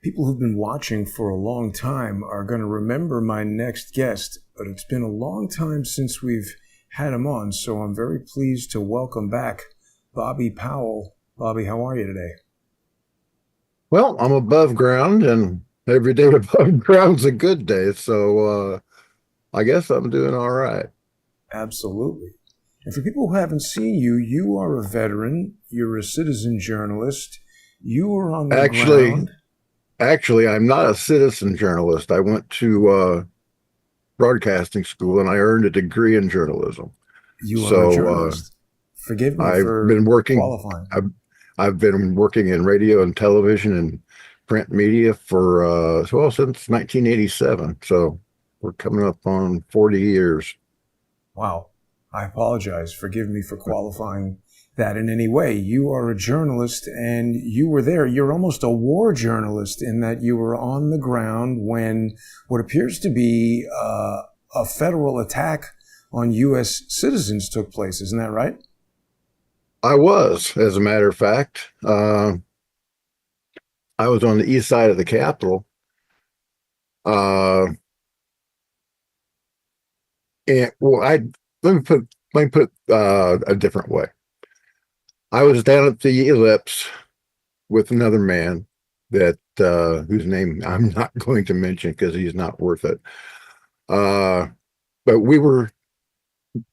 People who've been watching for a long time are going to remember my next guest, but it's been a long time since we've had him on, so I'm very pleased to welcome back Bobby Powell. Bobby, how are you today? Well, I'm above ground, and every day above ground's a good day. So I guess I'm doing all right. Absolutely. And for people who haven't seen you, you are a veteran, you're a citizen journalist, you were on the Actually, ground. actually, I'm not a citizen journalist. I went to broadcasting school, and I earned a degree in journalism. You are a So journalist. Forgive me I've for been working. qualifying. I've been working in radio and television and print media for since 1987. So we're coming up on 40 years. Wow. I apologize. Forgive me for qualifying that in any way. You are a journalist and you were there. You're almost a war journalist in that you were on the ground when what appears to be a federal attack on U.S. citizens took place. Isn't that right? I was, as a matter of fact. I was on the east side of the Capitol. Uh, and well, let me put a different way. I was down at the Ellipse with another man that whose name I'm not going to mention because he's not worth it. Uh, but we were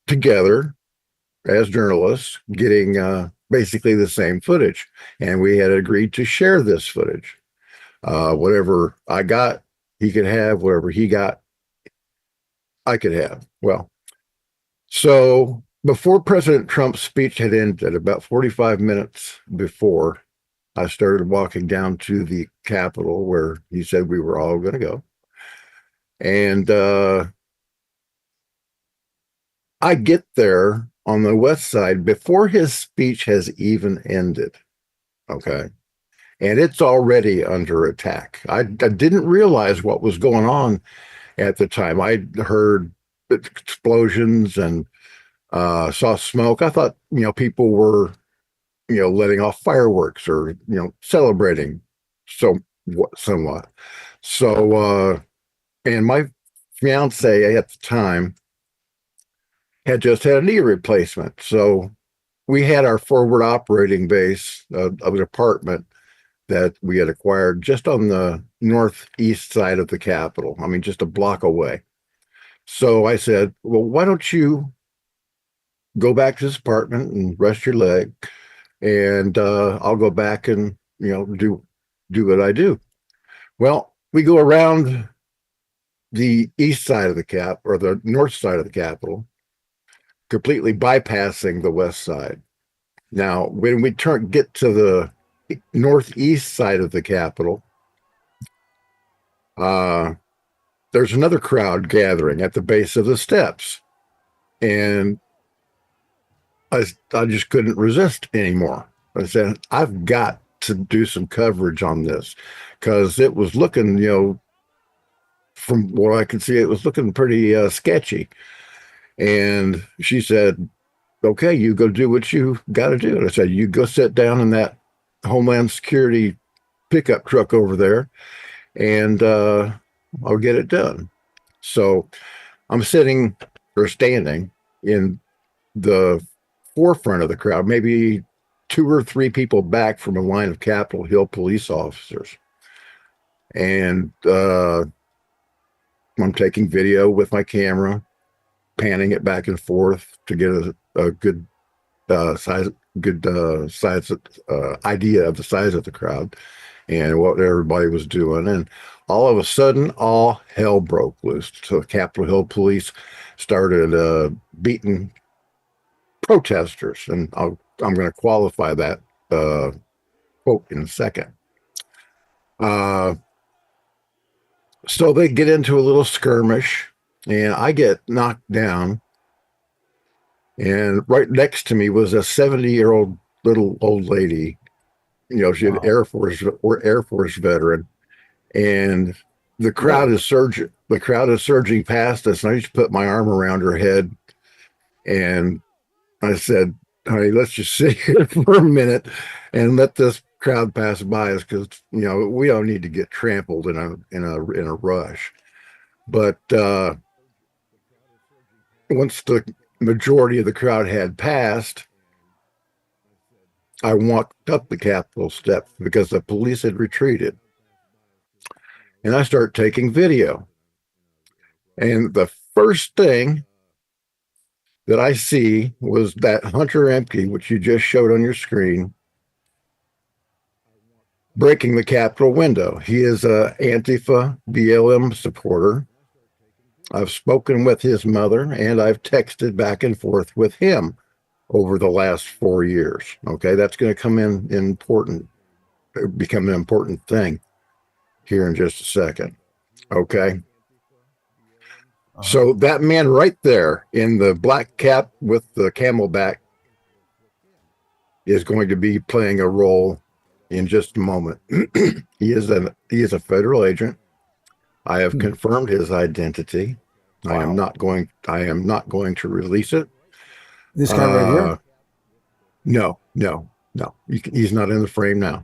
together as journalists getting basically the same footage, and we had agreed to share this footage. Whatever I got, he could have. Whatever he got, I could have. Well, so before President Trump's speech had ended, about 45 minutes before, I started walking down to the Capitol where he said we were all going to go. And I get there on the west side before his speech has even ended. Okay. And it's already under attack. I didn't realize what was going on at the time. I heard explosions and saw smoke. I thought, people were, letting off fireworks or, celebrating somewhat. So, and my fiance at the time had just had a knee replacement. So we had our forward operating base of an apartment that we had acquired just on the northeast side of the Capitol. I mean, just a block away. So I said, well, why don't you go back to this apartment and rest your leg, and I'll go back and do what I do. Well, we go around the east side of the or the north side of the Capitol, completely bypassing the west side. Now, when we get to the northeast side of the Capitol, there's another crowd gathering at the base of the steps, and I just couldn't resist anymore. I said, I've got to do some coverage on this because it was looking, from what I could see, it was looking pretty sketchy. And she said, okay, you go do what you got to do. And I said, you go sit down in that Homeland Security pickup truck over there, and I'll get it done. So I'm sitting or standing in the forefront of the crowd, maybe 2 or 3 people back from a line of Capitol Hill police officers. And I'm taking video with my camera, panning it back and forth to get a good size idea of the size of the crowd and what everybody was doing. And all of a sudden, all hell broke loose. So the Capitol Hill police started beating protesters, and I'm going to qualify that quote in a second. So they get into a little skirmish, and I get knocked down. And right next to me was a 70-year-old little old lady. She had Wow. Air Force veteran, and the crowd Really? is surging. The crowd is surging past us, and I just put my arm around her head, and I said, honey, let's just sit here for a minute and let this crowd passed by us because we don't need to get trampled in a rush. But once the majority of the crowd had passed, I walked up the Capitol steps because the police had retreated, and I started taking video. And the first thing that I see was that Hunter Emke, which you just showed on your screen, breaking the Capitol window. He is a Antifa BLM supporter. I've spoken with his mother, and I've texted back and forth with him over the last 4 years. Okay, that's going to become an important thing here in just a second. Okay. So that man right there in the black cap with the camelback is going to be playing a role in just a moment. He is a federal agent. I have confirmed his identity. Wow. I am not going to release it. This guy right here? No. He's not in the frame now.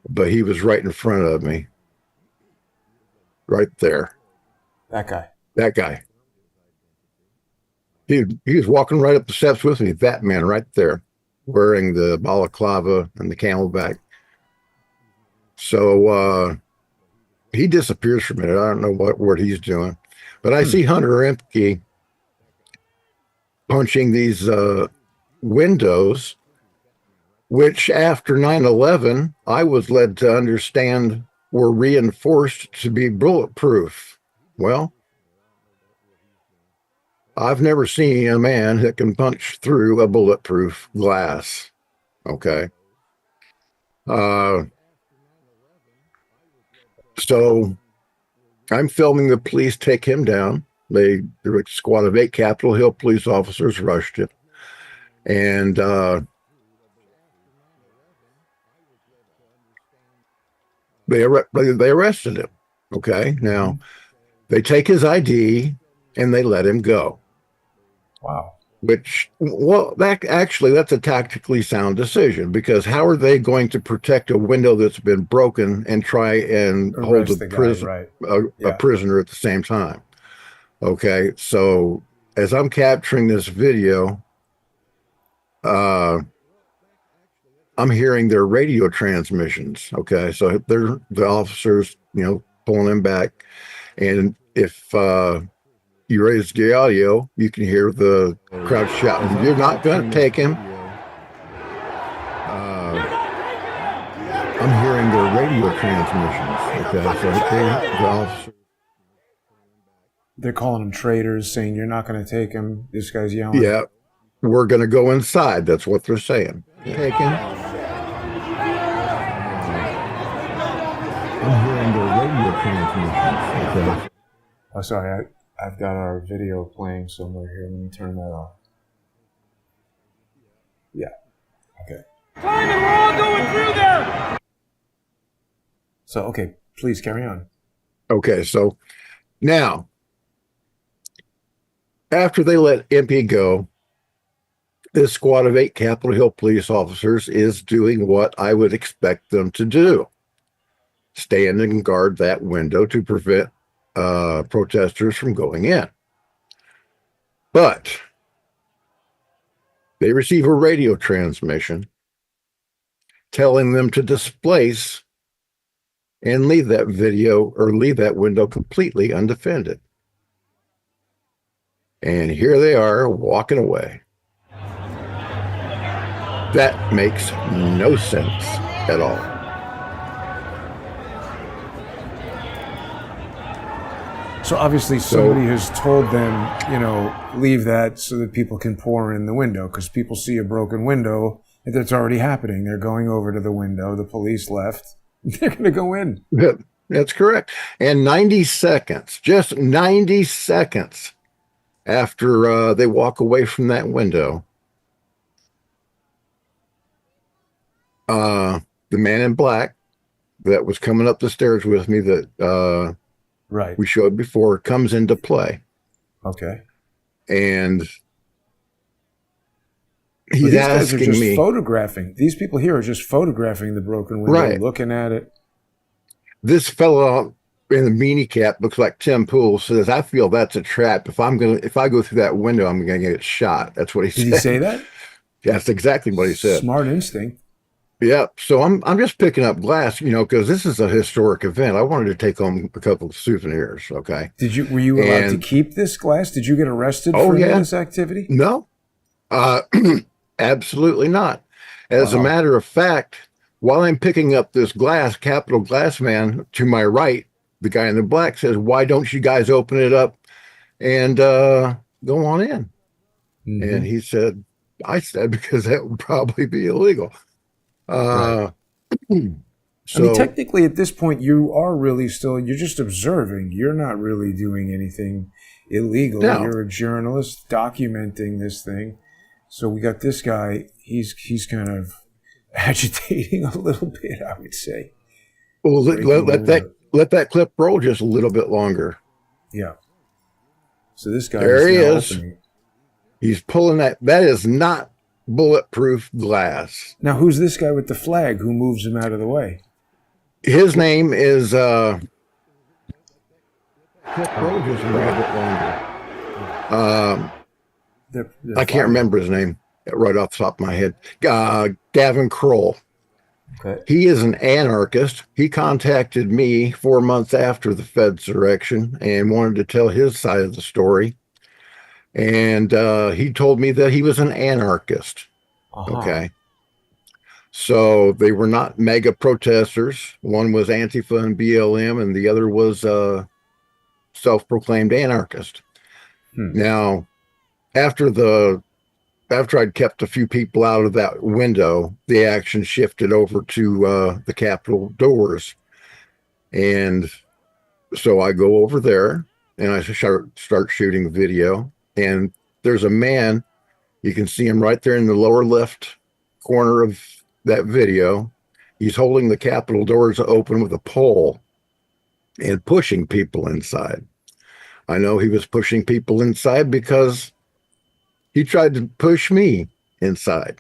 But he was right in front of me. Right there. That guy. He was walking right up the steps with me. That man right there, wearing the balaclava and the camelback. So he disappears for a minute. I don't know what he's doing. But I see Hunter Emke punching these windows, which after 9/11, I was led to understand were reinforced to be bulletproof. Well, I've never seen a man that can punch through a bulletproof glass. Okay. So I'm filming the police take him down. There were a squad of 8 Capitol Hill police officers rushed it. And they arrested him. Okay. Now they take his ID and they let him go. Wow. That's a tactically sound decision, because how are they going to protect a window that's been broken and try and hold a prisoner at the same time? Okay, so as I'm capturing this video, I'm hearing their radio transmissions. Okay, so they're the officers, pulling him back, and if you raise the audio, you can hear the crowd shouting, "You're not going to take him." I'm hearing their radio transmissions. Okay, so the officer. They're calling them traitors, saying you're not going to take him. This guy's yelling. Yeah, we're going to go inside. That's what they're saying. Take him. I'm hearing their radio transmissions. Okay. Oh, sorry. I've got our video playing somewhere here. Let me turn that off. Yeah. Okay. Time and we're all going through there. So, okay, please carry on. Okay, so now, after they let MP go, this squad of 8 Capitol Hill police officers is doing what I would expect them to do. Stand and guard that window to prevent protesters from going in. But they receive a radio transmission telling them to displace and leave that window completely undefended. And here they are walking away. That makes no sense at all. So obviously somebody has told them, leave that so that people can pour in the window, because people see a broken window. That's already happening. They're going over to the window. The police left. They're going to go in. That's correct. And 90 seconds, just 90 seconds after they walk away from that window, the man in black that was coming up the stairs with me that we showed before comes into play. Okay. And He's these guys are asking just me. photographing. These people here are just photographing the broken window, Right. looking at it. This fellow in the beanie cap looks like Tim Pool, says, I feel that's a trap. If I go through that window, I'm gonna get shot. That's what he said. Did he say that? That's exactly what he said. Smart instinct. Yeah. So I'm just picking up glass, because this is a historic event. I wanted to take home a couple of souvenirs. Okay. Were you allowed to And- keep this glass? Did you get arrested Oh, for yeah. this activity? No, absolutely not. As a Wow. matter of fact, while I'm picking up this glass, Capitol Glass Man to my right, the guy in the black says, why don't you guys open it up and go on in? Mhm. And he said, I said, because that would probably be illegal. Right. So, I mean, technically, at this point, you are really you're just observing. You're not really doing anything illegal. No. You're a journalist documenting this thing. So we got this guy. He's kind of agitating a little bit, I would say. well, let that clip roll just a little bit longer. Yeah. So this guy There he now is. opening. He's pulling that. That is not bulletproof glass. Now, who's this guy with the flag who moves him out of the way? His name is clip roll just a little bit longer. They're I can't remember his name right off the top of my head. Gavin Kroll. Okay. He is an anarchist. He contacted me 4 months after the Fed's direction and wanted to tell his side of the story. And he told me that he was an anarchist. Uh-huh. Okay. So they were not mega protesters. One was Antifa and BLM, and the other was self-proclaimed anarchist. Now, after I'd kept a few people out of that window, the action shifted over to the Capitol doors. And so I go over there and I start shooting video. And there's a man, you can see him right there in the lower left corner of that video. He's holding the Capitol doors open with a pole and pushing people inside. I know he was pushing people inside because he tried to push me inside.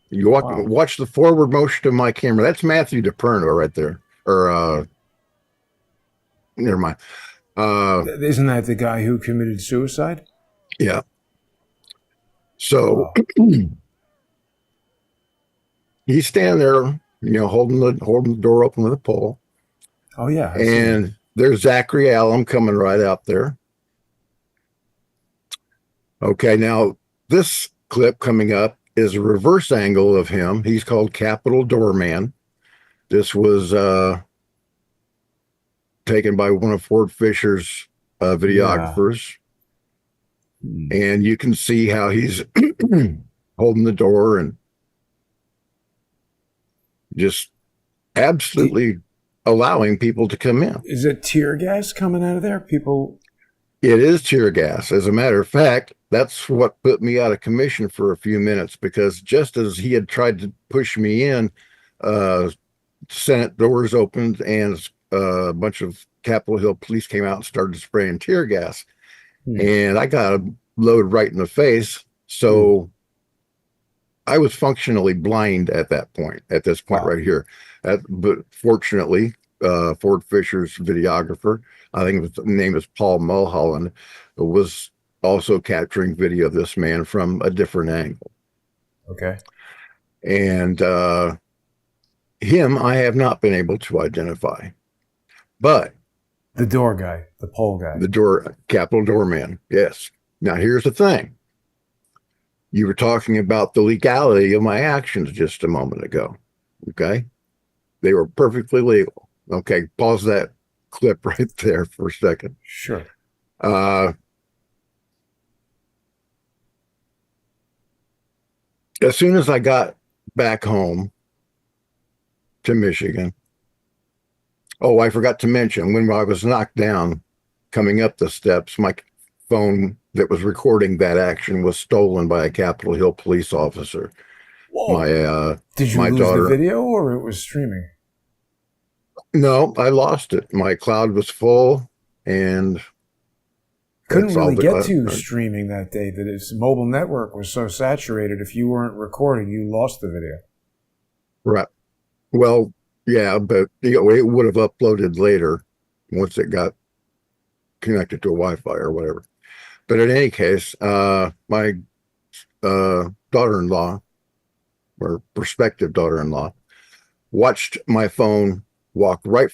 You watch the forward motion of my camera. That's Matthew DePerno right there. Or never mind. Isn't that the guy who committed suicide? Yeah. So he's standing there, holding the door open with a pole. Oh yeah. I see. And there's Zachary Allen coming right out there. Okay, now this clip coming up is a reverse angle of him. He's called Capitol Doorman. This was taken by one of Ford Fisher's videographers. And you can see how he's holding the door and just absolutely allowing people to come in. Is it tear gas coming out of there? People. It is tear gas. As a matter of fact, that's what put me out of commission for a few minutes, because just as he had tried to push me in, Senate doors opened and a bunch of Capitol Hill police came out and started spraying tear gas. And I got a load right in the face. So I was functionally blind at this point right here. But fortunately, Ford Fisher's videographer, I think his name is Paul Mulholland, was also capturing video of this man from a different angle. Okay. And him, I have not been able to identify. But the door guy, the pole guy. The Capitol Doorman, yes. Now, here's the thing. You were talking about the legality of my actions just a moment ago, okay? They were perfectly legal. Okay, pause that clip right there for a second. Sure. As soon as I got back home to Michigan, I forgot to mention, when I was knocked down coming up the steps, my phone that was recording that action was stolen by a Capitol Hill police officer. Whoa. Did you lose the video, or it was streaming? No, I lost it. My cloud was full, and couldn't really get to streaming that day. That its mobile network was so saturated. If you weren't recording, you lost the video. Right. Well, yeah, but it would have uploaded later once it got connected to a Wi-Fi or whatever. But in any case, my daughter-in-law, or prospective daughter-in-law, watched my phone walk right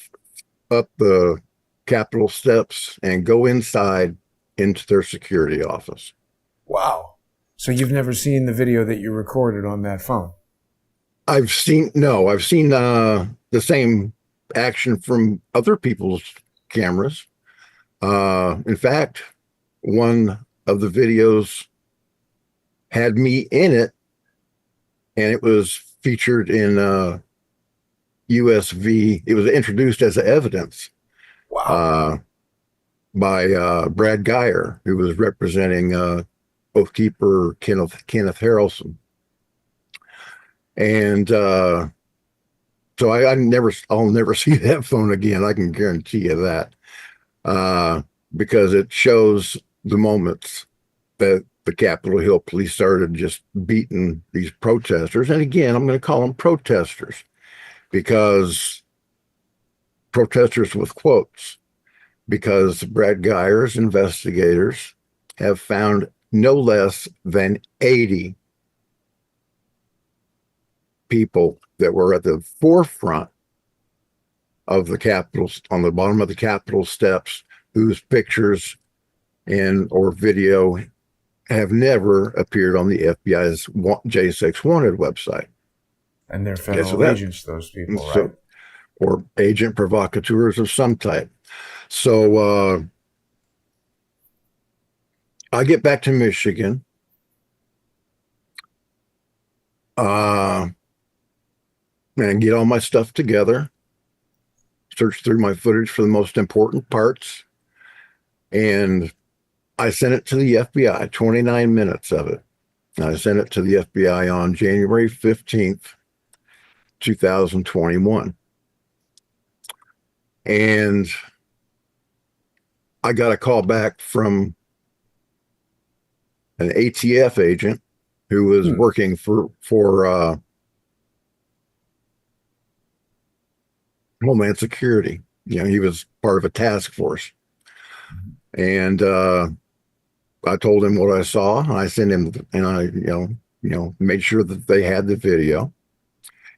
up the Capitol steps and go inside into their security office. Wow. So you've never seen the video that you recorded on that phone? I've seen the same action from other people's cameras. In fact, one of the videos had me in it, and it was featured in USV. It was introduced as evidence. Wow. By Brad Geyer, who was representing Oathkeeper Kenneth Harrelson. And so I'll never see that phone again. I can guarantee you that, because it shows the moments that the Capitol Hill police started just beating these protesters. And again, I'm going to call them protesters, because protesters with quotes, because Brad Geyer's investigators have found no less than 80 people that were at the forefront of the Capitol, on the bottom of the Capitol steps, whose pictures and or video have never appeared on the FBI's J6 Wanted website. And they're federal agents, those people, right? Or agent provocateurs of some type. So I get back to Michigan. And get all my stuff together, search through my footage for the most important parts, and I sent it to the FBI, 29 minutes of it. And I sent it to the FBI on January 15th, 2021. And I got a call back from an ATF agent who was working for Homeland Security. You know, he was part of a task force. And I told him what I saw, and I sent him, and I, made sure that they had the video.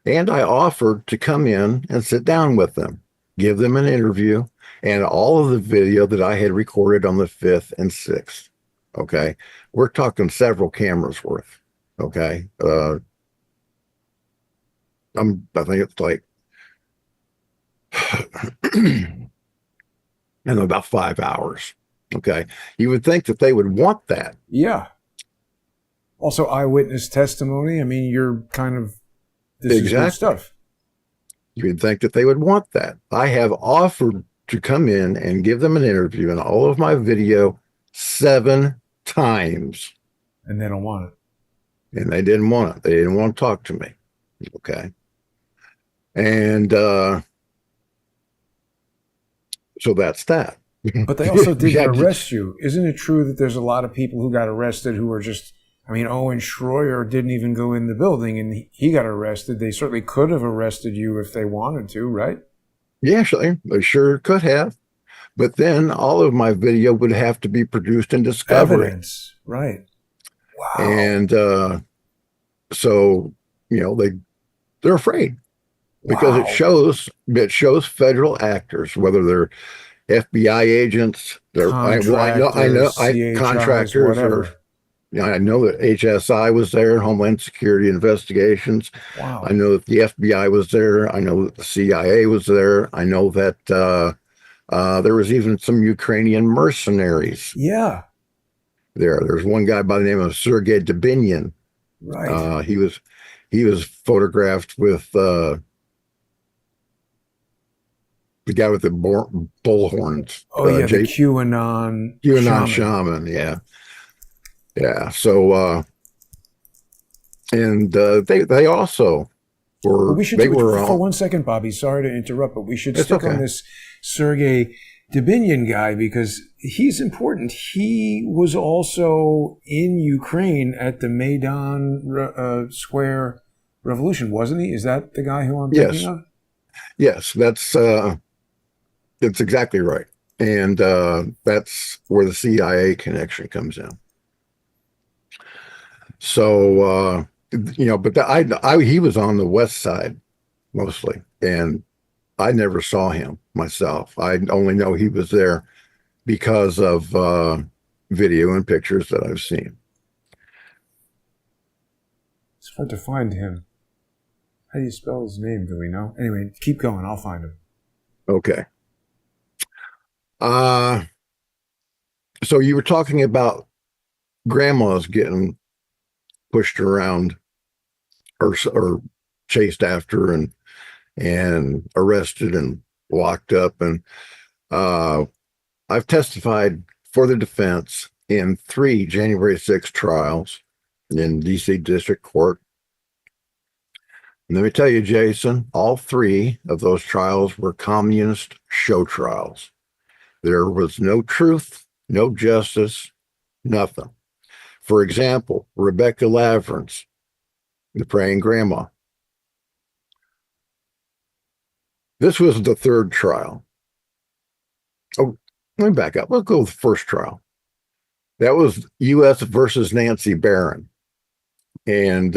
And I offered to come in and sit down with them, give them an interview, and all of the video that I had recorded on the 5th and 6th. Okay. We're talking several cameras worth. Okay. I think it's like, in about 5 hours. Okay. You would think that they would want that. Yeah. Also eyewitness testimony. I mean, you're kind of, this is good stuff. You'd think that they would want that. I have offered to come in and give them an interview and all of my video 7 times. And they don't want it. And they didn't want it. They didn't want to talk to me. Okay. And so that's that. But they also didn't arrest you. Isn't it true that there's a lot of people who got arrested who were just, I mean, Owen Schroyer didn't even go in the building and he got arrested. They certainly could have arrested you if they wanted to, right? Yeah, they sure could have. But then all of my video would have to be produced in discovery. Evidence, right. Wow. And so, they're afraid. Because it shows federal actors, whether they're FBI agents, they're contractors, or I know that HSI was there, Homeland Security Investigations. Wow. I know that the FBI was there. I know that the CIA was there. I know that there was even some Ukrainian mercenaries. Yeah. There's one guy by the name of Sergei Dubinin. Right. He was photographed with the guy with the bullhorns. Oh, the QAnon shaman. Yeah. So, and they also were. For 1 second, Bobby. Sorry to interrupt, but we should stick on this Sergei Dubinin guy, because he's important. He was also in Ukraine at the Maidan Square Revolution, wasn't he? Is that the guy who I'm thinking of? Yes, that's exactly right. And that's where the CIA connection comes in. So, but he was on the west side mostly, and I never saw him myself. I only know he was there because of video and pictures that I've seen. It's hard to find him. How do you spell his name? Do we know? Anyway, keep going. I'll find him. Okay. So you were talking about grandmas getting pushed around or chased after and arrested and locked up. And I've testified for the defense in 3 January 6 trials in DC District Court. And let me tell you, Jason, all 3 of those trials were communist show trials. There was no truth, no justice, nothing. For example, Rebecca Lavrance, the praying grandma. This was the 3rd trial. Oh, let me back up. Let's go with the first trial. That was U.S. versus Nancy Barron. And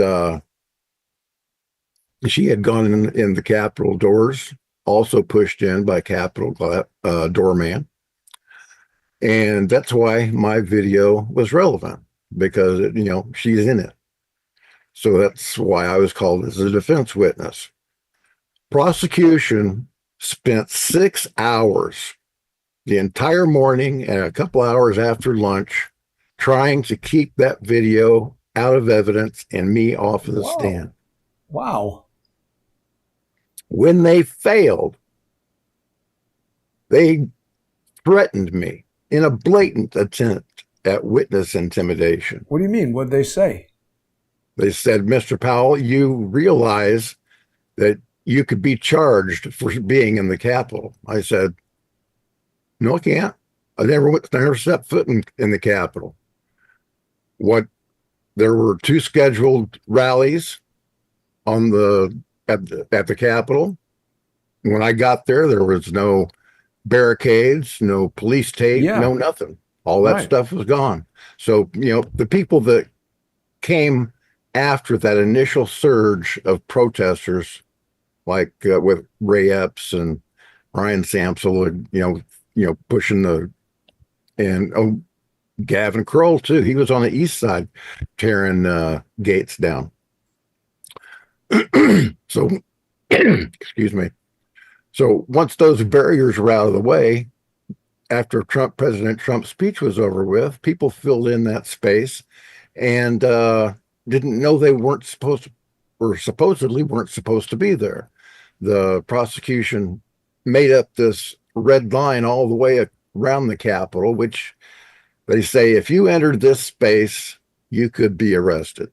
she had gone in the Capitol doors, also pushed in by Capitol doorman. And that's why my video was relevant, because, she's in it. So that's why I was called as a defense witness. Prosecution spent 6 hours, the entire morning and a couple hours after lunch, trying to keep that video out of evidence and me off of the stand. Wow. When they failed, they threatened me in a blatant attempt at witness intimidation. What do you mean? What'd they say? They said, Mr. Powell, you realize that you could be charged for being in the Capitol. I said, no, I can't. I never set foot in the Capitol. There were 2 scheduled rallies at the Capitol. When I got there, there was no barricades, no police tape, no nothing. All that stuff was gone. So, the people that came after that initial surge of protesters, like with Ray Epps and Ryan Samsel, pushing Gavin Kroll too. He was on the east side tearing gates down. So, excuse me. So once those barriers were out of the way, after President Trump's speech was over with, people filled in that space and didn't know they weren't supposed to, or supposedly weren't supposed to be there. The prosecution made up this red line all the way around the Capitol, which they say, if you entered this space, you could be arrested.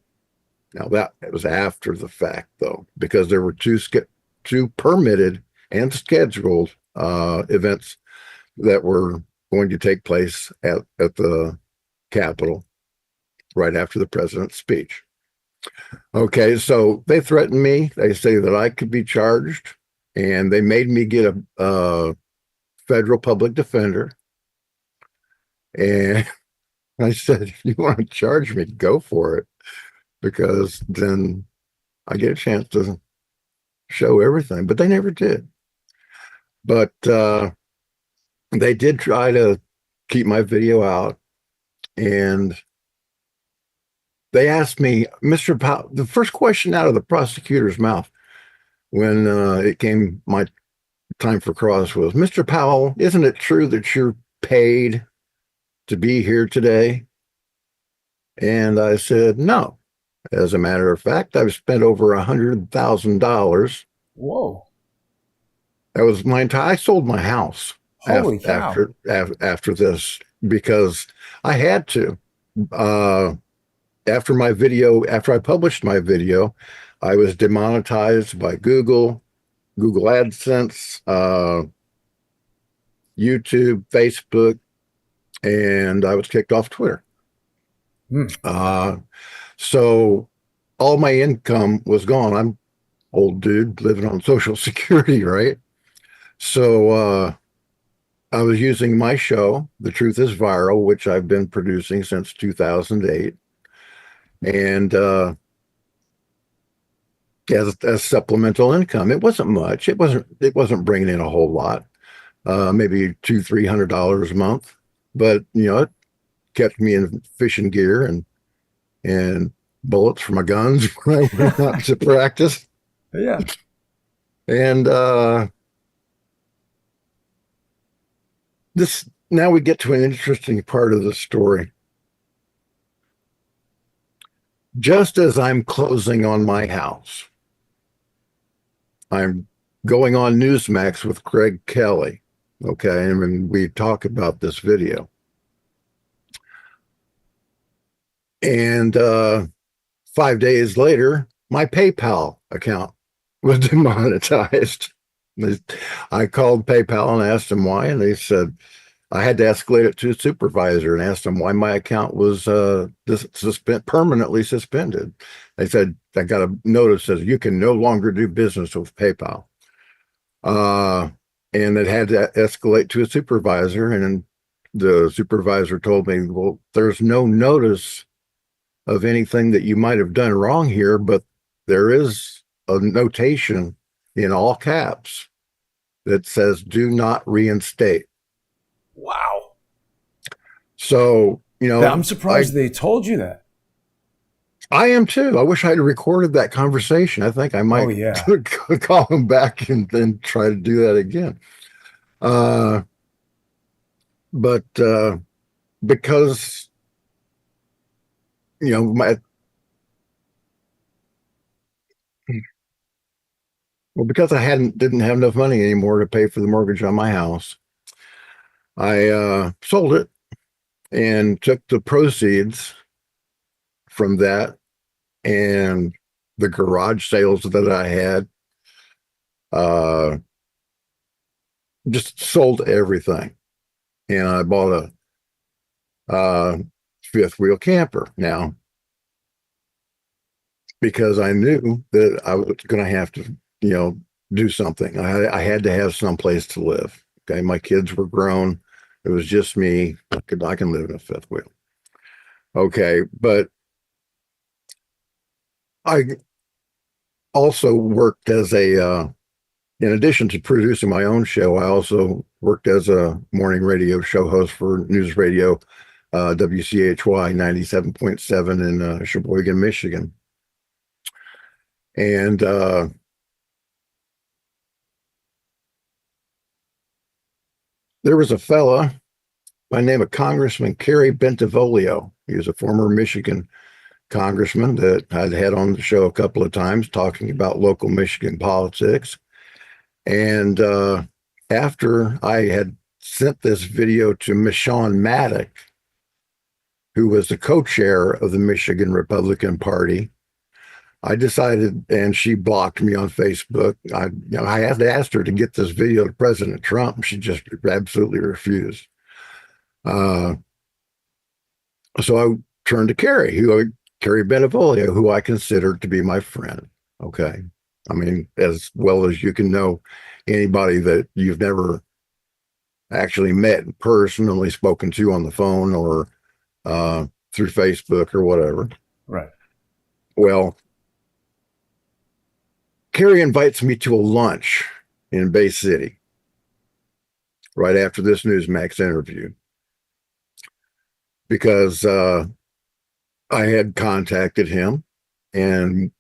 Now that was after the fact, though, because there were two permitted and scheduled events that were going to take place at the Capitol right after the president's speech. Okay, so they threatened me. They say that I could be charged, and they made me get a federal public defender. And I said, if you want to charge me, go for it, because then I get a chance to show everything. But they never did. But they did try to keep my video out, and they asked me, Mr. Powell, the first question out of the prosecutor's mouth when it came my time for cross was, Mr. Powell, isn't it true that you're paid to be here today? And I said, no. As a matter of fact, I've spent over $100,000. Whoa. That was my entire, I sold my house. Holy cow. After this, because I had to. After I published my video, I was demonetized by Google AdSense, YouTube, Facebook, and I was kicked off Twitter. Hmm. So all my income was gone. I'm old dude living on Social Security, right? So I was using my show, The Truth is Viral, which I've been producing since 2008, and as supplemental income. It wasn't much. It wasn't bringing in a whole lot. Maybe $200-300 a month, but it kept me in fishing gear and bullets for my guns when I went out to practice. Yeah. And this now we get to an interesting part of the story. Just as I'm closing on my house, I'm going on Newsmax with Greg Kelly. Okay, and we talk about this video. And 5 days later, my PayPal account was demonetized. I called PayPal and asked them why, and they said I had to escalate it to a supervisor and asked them why my account was permanently suspended. They said I got a notice that says you can no longer do business with PayPal. And it had to escalate to a supervisor, and the supervisor told me, well, there's no notice of anything that you might have done wrong here, but there is a notation in all caps that says do not reinstate. Wow. So, I'm surprised they told you that. I am too. I wish I had recorded that conversation. I think I might call him back and then try to do that again. But because because I didn't have enough money anymore to pay for the mortgage on my house, I sold it and took the proceeds from that and the garage sales that I had, just sold everything. And I bought a fifth wheel camper now, because I knew that I was going to have to, do something. I had to have some place to live. Okay. My kids were grown. It was just me. I can live in a fifth wheel. Okay. But I also worked as in addition to producing my own show, I also worked as a morning radio show host for news radio, WCHY 97.7 in Sheboygan, Michigan. And there was a fella by the name of Congressman Kerry Bentivolio. He was a former Michigan congressman that I'd had on the show a couple of times talking about local Michigan politics. And after I had sent this video to Michonne Maddock, who was the co-chair of the Michigan Republican Party, I decided, and she blocked me on Facebook. I had asked her to get this video to President Trump, and she just absolutely refused. So I turned to Kerry Bentivolio, who I considered to be my friend. Okay. I mean, as well as you can know anybody that you've never actually met in person, only spoken to on the phone or through Facebook or whatever. Right. Well, Kerry invites me to a lunch in Bay City right after this Newsmax interview, because I had contacted him, and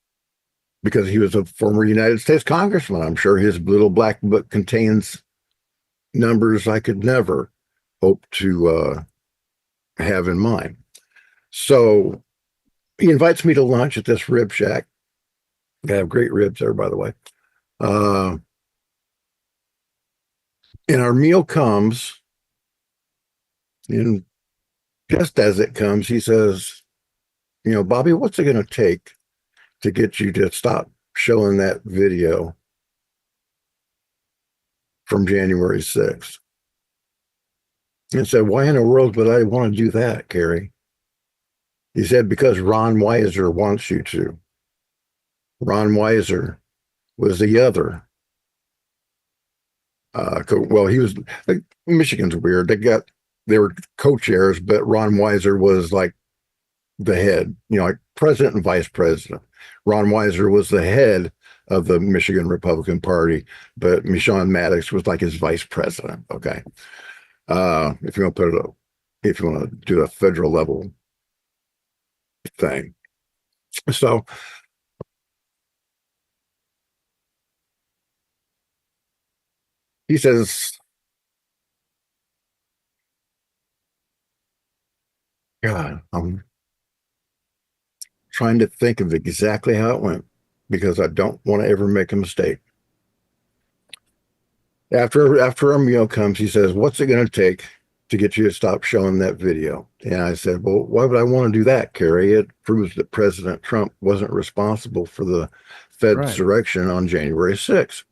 because he was a former United States congressman, I'm sure his little black book contains numbers I could never hope to have in mind. So he invites me to lunch at this rib shack. They have great ribs there, by the way. And our meal comes, and just as it comes, he says, Bobby, what's it going to take to get you to stop showing that video from January 6th? And said, why in the world would I want to do that, Kerry? He said, because Ron Weiser wants you to. Ron Weiser was the other. Well, he was, like, Michigan's weird. They were co-chairs, but Ron Weiser was like the head, like president and vice president. Ron Weiser was the head of the Michigan Republican Party, but Michon Maddox was like his vice president. Okay. If you want to do a federal level thing. So he says, God, I'm trying to think of exactly how it went because I don't want to ever make a mistake. After our meal comes, he says, what's it going to take to get you to stop showing that video? And I said, well, why would I want to do that, Kerry? It proves that President Trump wasn't responsible for the Fed's direction on January 6th.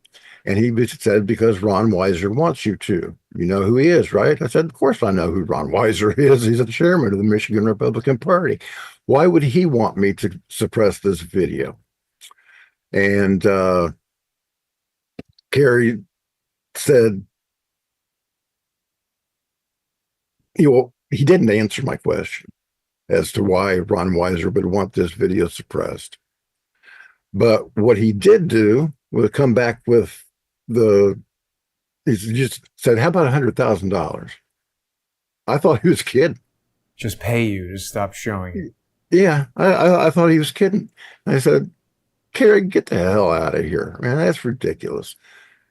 And he said, because Ron Weiser wants you to. You know who he is, right? I said, of course I know who Ron Weiser is. He's the chairman of the Michigan Republican Party. Why would he want me to suppress this video? And Kerry said, he didn't answer my question as to why Ron Weiser would want this video suppressed. But what he did do was come back with he just said, how about $100,000? I thought he was kidding. Just pay you to stop showing it. Yeah, I thought he was kidding. I said, Kerry, get the hell out of here, man. That's ridiculous.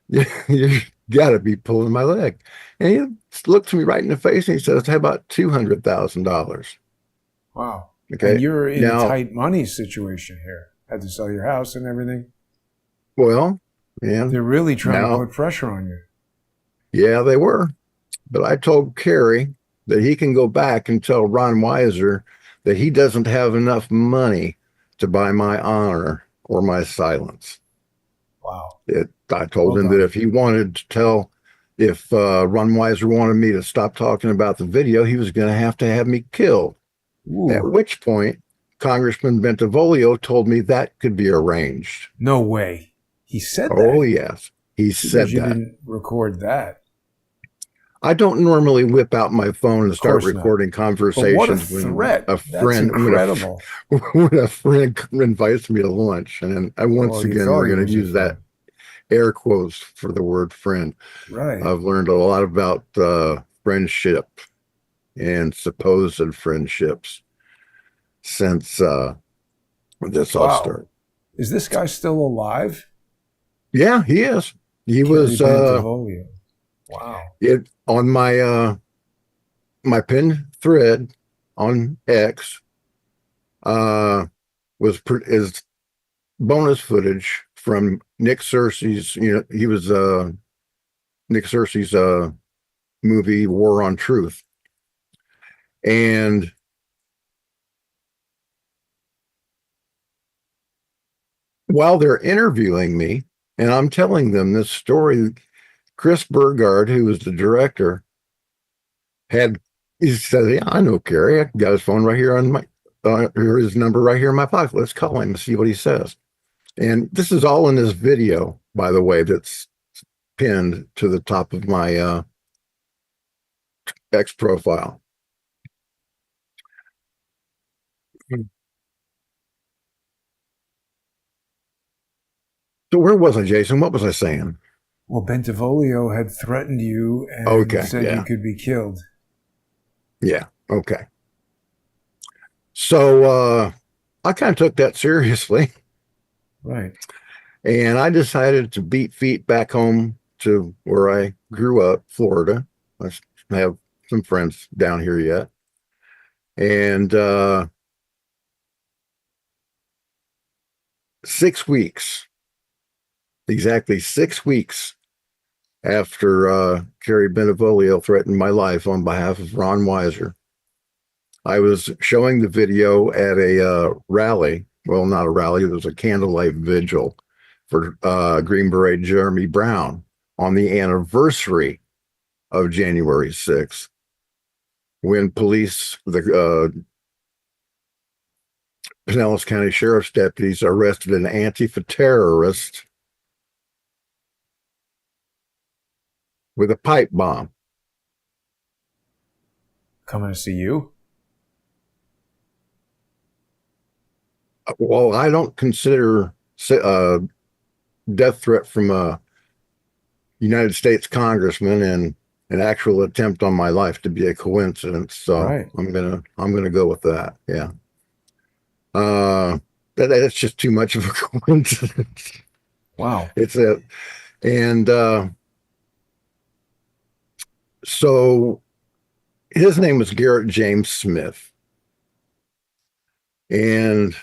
You got to be pulling my leg. And he looked me right in the face and he says, how about $200,000? Wow. Okay. And you're in a tight money situation here. Had to sell your house and everything. Well, yeah. They're really trying to put pressure on you. Yeah, they were. But I told Kerry that he can go back and tell Ron Weiser that he doesn't have enough money to buy my honor or my silence. Wow. I told him that if he wanted to if Ron Weiser wanted me to stop talking about the video, he was going to have me killed. Ooh. At which point, Congressman Bentivolio told me that could be arranged. No way. He said that? Oh, yes. He said you that. Didn't record that. I don't normally whip out my phone and start recording conversations when a friend when a friend invites me to lunch, and once again we're going to use that air quotes for the word friend. Right. I've learned a lot about friendship and supposed friendships since this all started. Is this guy still alive? Yeah, he is. He was. Wow. It on my my pinned thread on X is bonus footage from Nick Searcy's. He was Nick Searcy's movie War on Truth, and while they're interviewing me, and I'm telling them this story. Chris Burgard, who was the director, he said, yeah, I know Kerry. I got his phone right here on my, his number right here in my pocket. Let's call him and see what he says. And this is all in this video, by the way, that's pinned to the top of my X profile. So where was I, Jason? What was I saying? Well, Bentivolio had threatened you and said you could be killed. Yeah. Okay. So I kind of took that seriously. Right. And I decided to beat feet back home to where I grew up, Florida. I have some friends down here yet. And 6 weeks, exactly 6 weeks after Kerry Bentivolio threatened my life on behalf of Ron Weiser, I was showing the video at a rally. Well, not a rally. It was a candlelight vigil for Green Beret Jeremy Brown on the anniversary of January 6th. when police, the Pinellas County Sheriff's deputies arrested an Antifa terrorist with a pipe bomb. Coming to see you? Well, I don't consider a death threat from a United States congressman and an actual attempt on my life to be a coincidence. So Right. I'm gonna go with that. Yeah. That's just too much of a coincidence. Wow. So his name was Garrett James Smith. And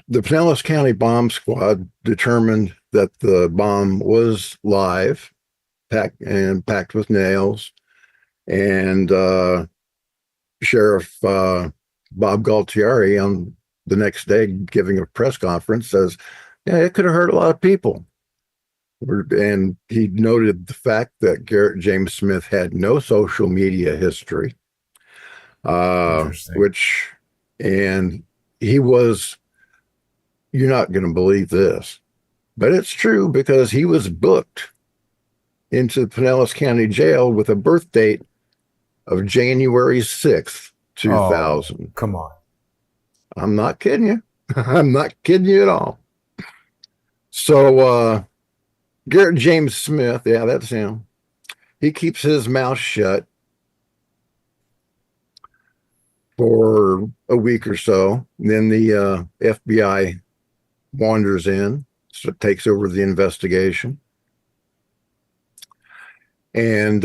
the Pinellas County Bomb Squad determined that the bomb was live, packed with nails. And Sheriff Bob Galtieri on the next day giving a press conference says, yeah, it could have hurt a lot of people. And he noted the fact that Garrett James Smith had no social media history, and he was, you're not going to believe this, but it's true, because he was booked into Pinellas County Jail with a birth date of January 6th, 2000. Oh, come on. I'm not kidding you. I'm not kidding you at all. So, Garrett James Smith, yeah, that's him. He keeps his mouth shut for a week or so. And then the FBI wanders in, so it takes over the investigation. And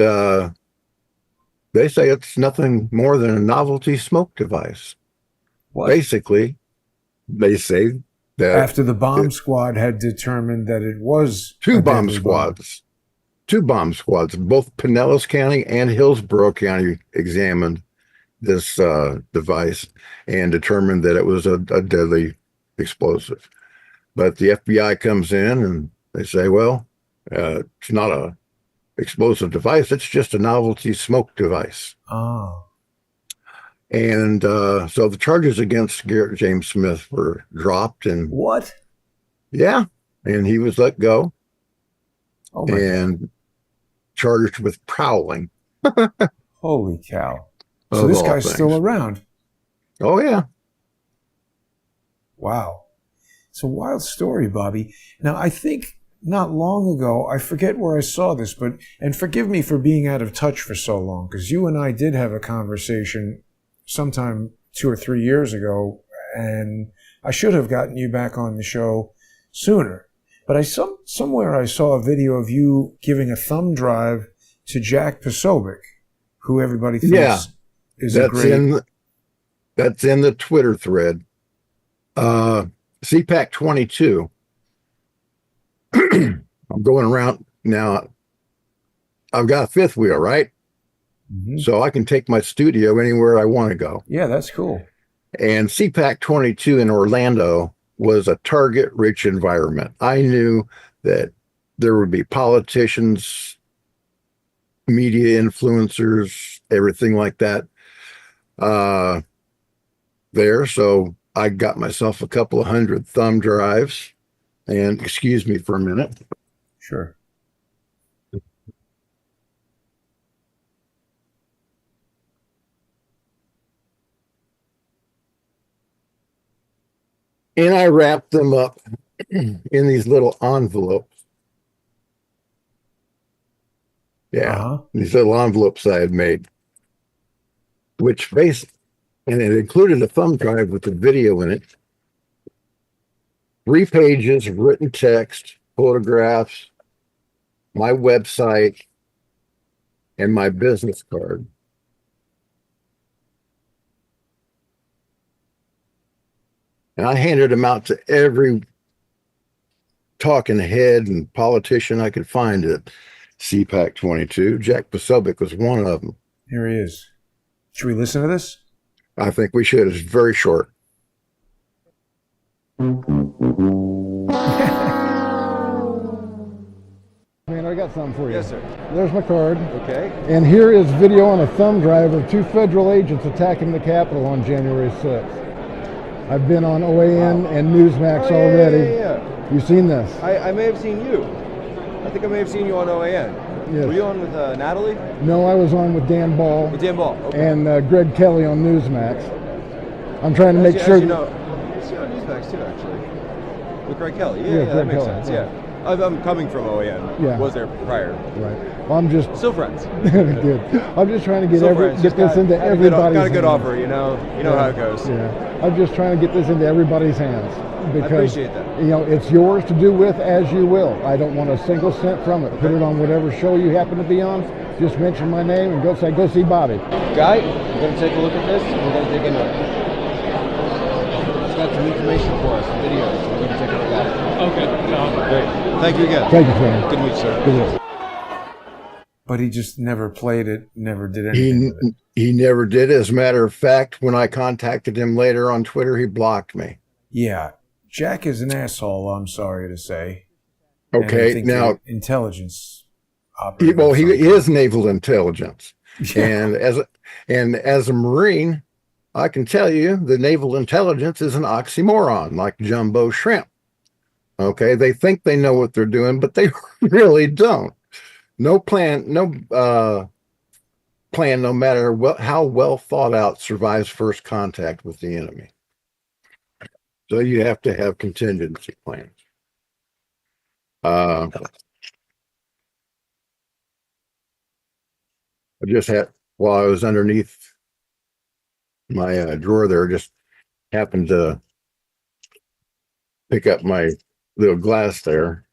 they say it's nothing more than a novelty smoke device. What? Basically, they say that after the bomb squad had determined that it was two bomb squads, both Pinellas County and Hillsborough County examined this device and determined that it was a deadly explosive. But the FBI comes in and they say, well, it's not a explosive device, it's just a novelty smoke device. Oh. And so the charges against Garrett James Smith were dropped. And what? Yeah, and he was let go. Oh my God. Charged with prowling. Holy cow. So this guy's still around. Oh, yeah. Wow. It's a wild story, Bobby. Now, I think not long ago, I forget where I saw this, and forgive me for being out of touch for so long, because you and I did have a conversation sometime 2 or 3 years ago, and I should have gotten you back on the show sooner. But somewhere I saw a video of you giving a thumb drive to Jack Posobiec, who everybody thinks is a great... That's in the Twitter thread. CPAC 22. I'm going around now. I've got a fifth wheel, right? Mm-hmm. So I can take my studio anywhere I want to go. Yeah, that's cool. And CPAC 22 in Orlando was a target-rich environment. I knew that there would be politicians, media influencers, everything like that there. So I got myself a couple of 100 thumb drives. And excuse me for a minute. Sure. And I wrapped them up in these little envelopes. Yeah, these little envelopes I had made, and it included a thumb drive with a video in it. 3 pages of written text, photographs, my website, and my business card. And I handed them out to every talking head and politician I could find at CPAC 22. Jack Posobiec was one of them. Here he is. Should we listen to this? I think we should. It's very short. Man, I got something for you. Yes, sir. There's my card. Okay. And here is video on a thumb drive of 2 federal agents attacking the Capitol on January 6th. I've been on OAN and Newsmax already. Yeah. You've seen this? I may have seen you. I think I may have seen you on OAN. Yes. Were you on with Natalie? No, I was on with Dan Ball. With Dan Ball. Okay. And Greg Kelly on Newsmax. I'm trying to make sure. You know, I see you on Newsmax too, actually. With Greg Kelly. Yeah, that Greg makes Kelly, sense. Yeah. I'm coming from OAN. Yeah. Was there prior. Right. Well, I'm just Still friends. good. I'm just trying to get Just this into everybody's got a good hands. offer, you know how it goes. Yeah. I'm just trying to get this into everybody's hands because I appreciate that. You know, it's yours to do with as you will. I don't want a single cent from it. Put it on whatever show you happen to be on. Just mention my name and go see Bobby. Guy, we're going to take a look at this and we're going to dig into it. It's got some information for us, some videos. So we're going to take a look at it. Okay. Great. Thank you again. Thank you, friend. Good week, sir. Good week. But he just never played it, never did anything with it. He never did. As a matter of fact, when I contacted him later on Twitter, he blocked me. Yeah. Jack is an asshole, I'm sorry to say. And I Okay, think now, the intelligence he operative. is naval intelligence. And as a Marine, I can tell you the naval intelligence is an oxymoron, like jumbo shrimp. Okay, they think they know what they're doing, but they really don't. No plan, no matter how well thought out, survives first contact with the enemy. So you have to have contingency plans. I just had, while I was underneath my drawer there, just happened to pick up my little glass there.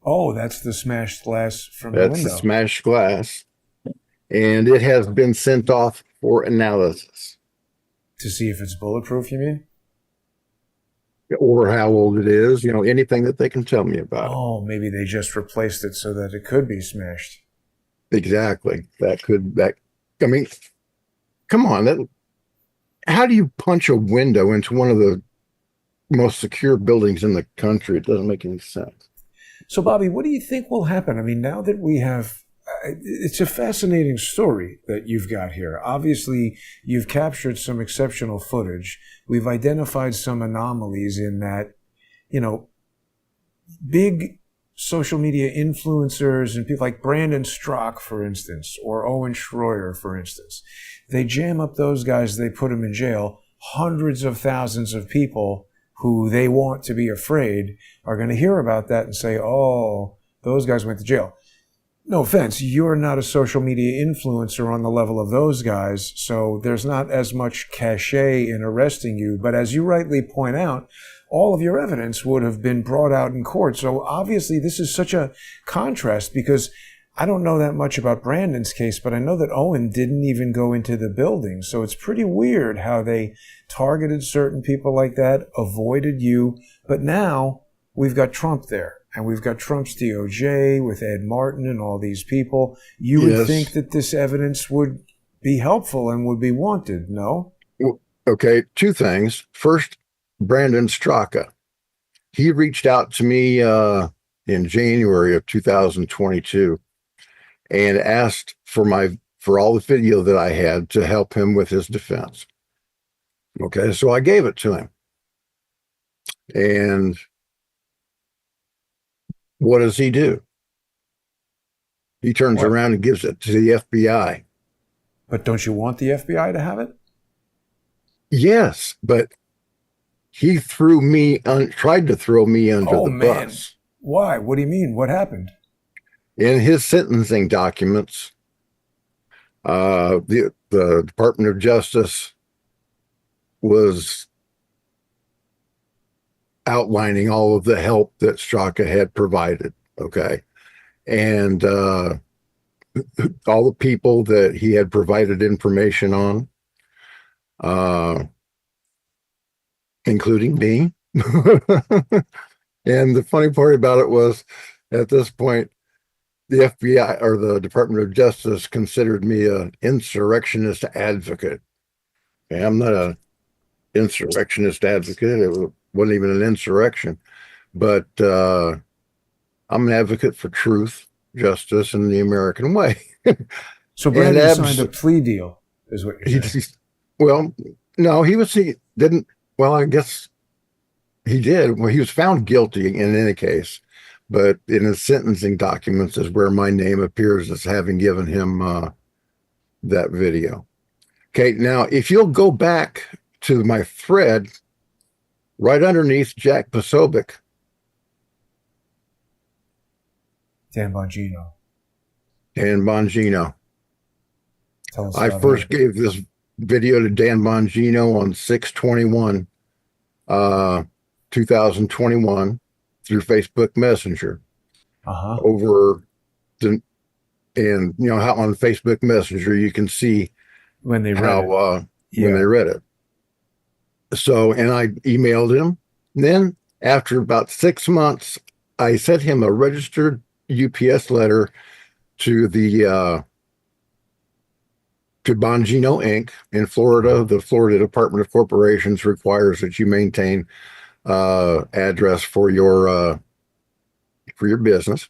Oh, that's the smashed glass from the window. That's the smashed glass. And it has been sent off for analysis. To see if it's bulletproof, you mean? Or how old it is, anything that they can tell me about. Oh, maybe they just replaced it so that it could be smashed. Exactly. I mean, come on. How do you punch a window into one of the most secure buildings in the country? It doesn't make any sense. So, Bobby, what do you think will happen? I mean, now that we have, it's a fascinating story that you've got here. Obviously, you've captured some exceptional footage. We've identified some anomalies in that, big social media influencers and people like Brandon Strzok, for instance, or Owen Schroyer, for instance, they jam up those guys, they put them in jail. Hundreds of thousands of people who they want to be afraid are going to hear about that and say, oh, those guys went to jail. No offense, you're not a social media influencer on the level of those guys, so there's not as much cachet in arresting you. But as you rightly point out, all of your evidence would have been brought out in court. So obviously this is such a contrast because I don't know that much about Brandon's case, but I know that Owen didn't even go into the building. So it's pretty weird how they targeted certain people like that, avoided you. But now we've got Trump there. And we've got Trump's DOJ with Ed Martin and all these people. You would think that this evidence would be helpful and would be wanted, no? Okay, two things. First, Brandon Straka. He reached out to me in January of 2022 and asked for all the video that I had to help him with his defense. Okay, so I gave it to him. And what does he do? He turns around and gives it to the FBI. But don't you want the FBI to have it? Yes, but he tried to throw me under the bus. Why? What do you mean? What happened? In his sentencing documents, the Department of Justice was outlining all of the help that Straka had provided. Okay. And all the people that he had provided information on, including me. And the funny part about it was, at this point, the FBI or the Department of Justice considered me an insurrectionist advocate. Okay, I'm not an insurrectionist advocate. It wasn't even an insurrection. But I'm an advocate for truth, justice, and the American way. So Brandon signed a plea deal, is what you're saying. Well, no, he didn't. Well, I guess he did. Well, he was found guilty in any case, but in his sentencing documents is where my name appears as having given him that video. Okay, now if you'll go back to my thread, right underneath Jack Posobiec, Dan Bongino. Dan Bongino. Tell us I about first him. gave this video to Dan Bongino on 6/21, 2021 through Facebook Messenger. Over the, and you know how on Facebook Messenger you can see when they read when they read it. So, and I emailed him. Then after about 6 months, I sent him a registered UPS letter to the to Bongino Inc. in Florida. The Florida Department of Corporations requires that you maintain address for your business.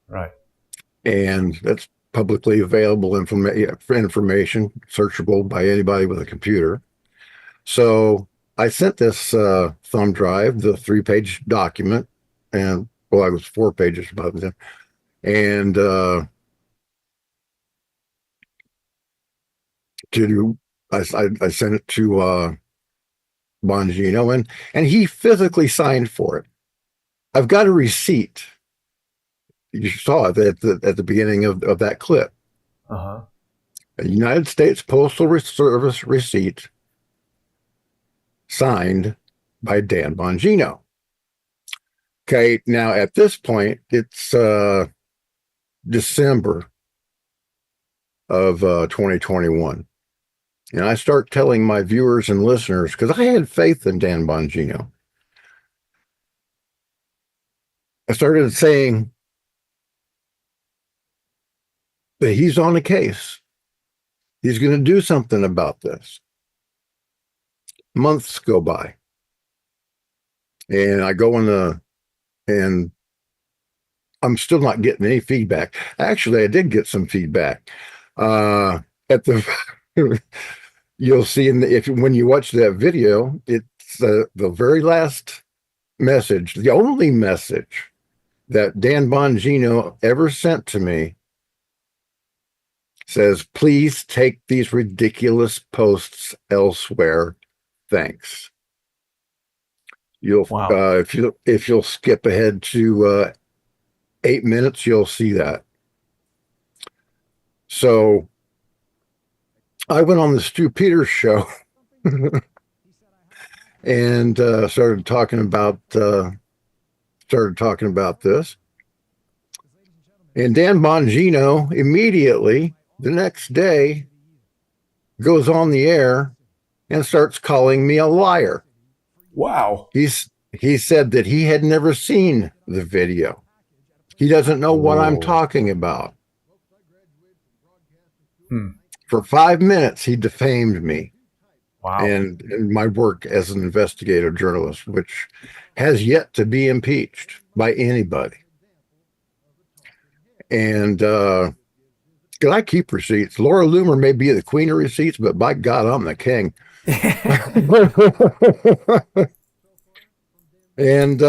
Right. And that's publicly available information, searchable by anybody with a computer. So I sent this thumb drive, the 3-page document, and well, it was 4 pages about it, and I sent it to Bongino, and he physically signed for it. I've got a receipt. You saw it at the beginning of that clip. A United States Postal Service receipt signed by Dan Bongino. Okay, now at this point, it's December of 2021. And I start telling my viewers and listeners, because I had faith in Dan Bongino. I started saying that he's on the case. He's going to do something about this. Months go by. And I go and I'm still not getting any feedback. Actually, I did get some feedback. At the you'll see when you watch that video, it's the very last message, the only message that Dan Bongino ever sent to me says, "Please take these ridiculous posts elsewhere. Thanks." Wow. If you'll skip ahead to 8 minutes, you'll see that. So I went on the Stu Peters show and started talking about this. And Dan Bongino immediately the next day goes on the air and starts calling me a liar. Wow. He said that he had never seen the video. He doesn't know what I'm talking about. For 5 minutes, he defamed me. Wow. And my work as an investigative journalist, which has yet to be impeached by anybody. And I keep receipts. Laura Loomer may be the queen of receipts, but by God, I'm the king. And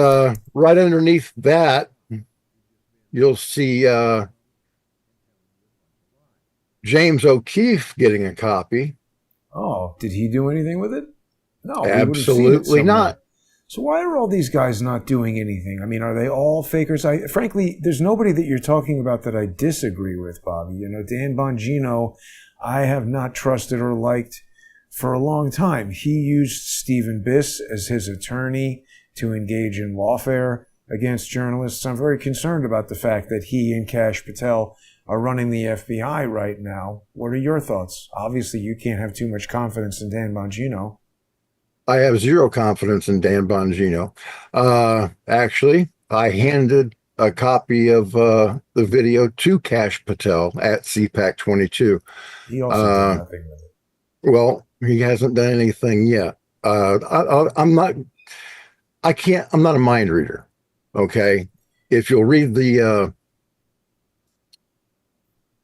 right underneath that, you'll see James O'Keefe getting a copy. Oh, did he do anything with it? No, absolutely not. So why are all these guys not doing anything? I mean, are they all fakers? Frankly, there's nobody that you're talking about that I disagree with, Bobby. You know, Dan Bongino, I have not trusted or liked for a long time. He used Stephen Biss as his attorney to engage in lawfare against journalists. I'm very concerned about the fact that he and Kash Patel are running the FBI right now. What are your thoughts? Obviously, you can't have too much confidence in Dan Bongino. I have zero confidence in Dan Bongino. Actually, I handed a copy of the video to Kash Patel at CPAC 22. He also did nothing with it. Well, he hasn't done anything yet. I'm not a mind reader. Okay. if you'll read the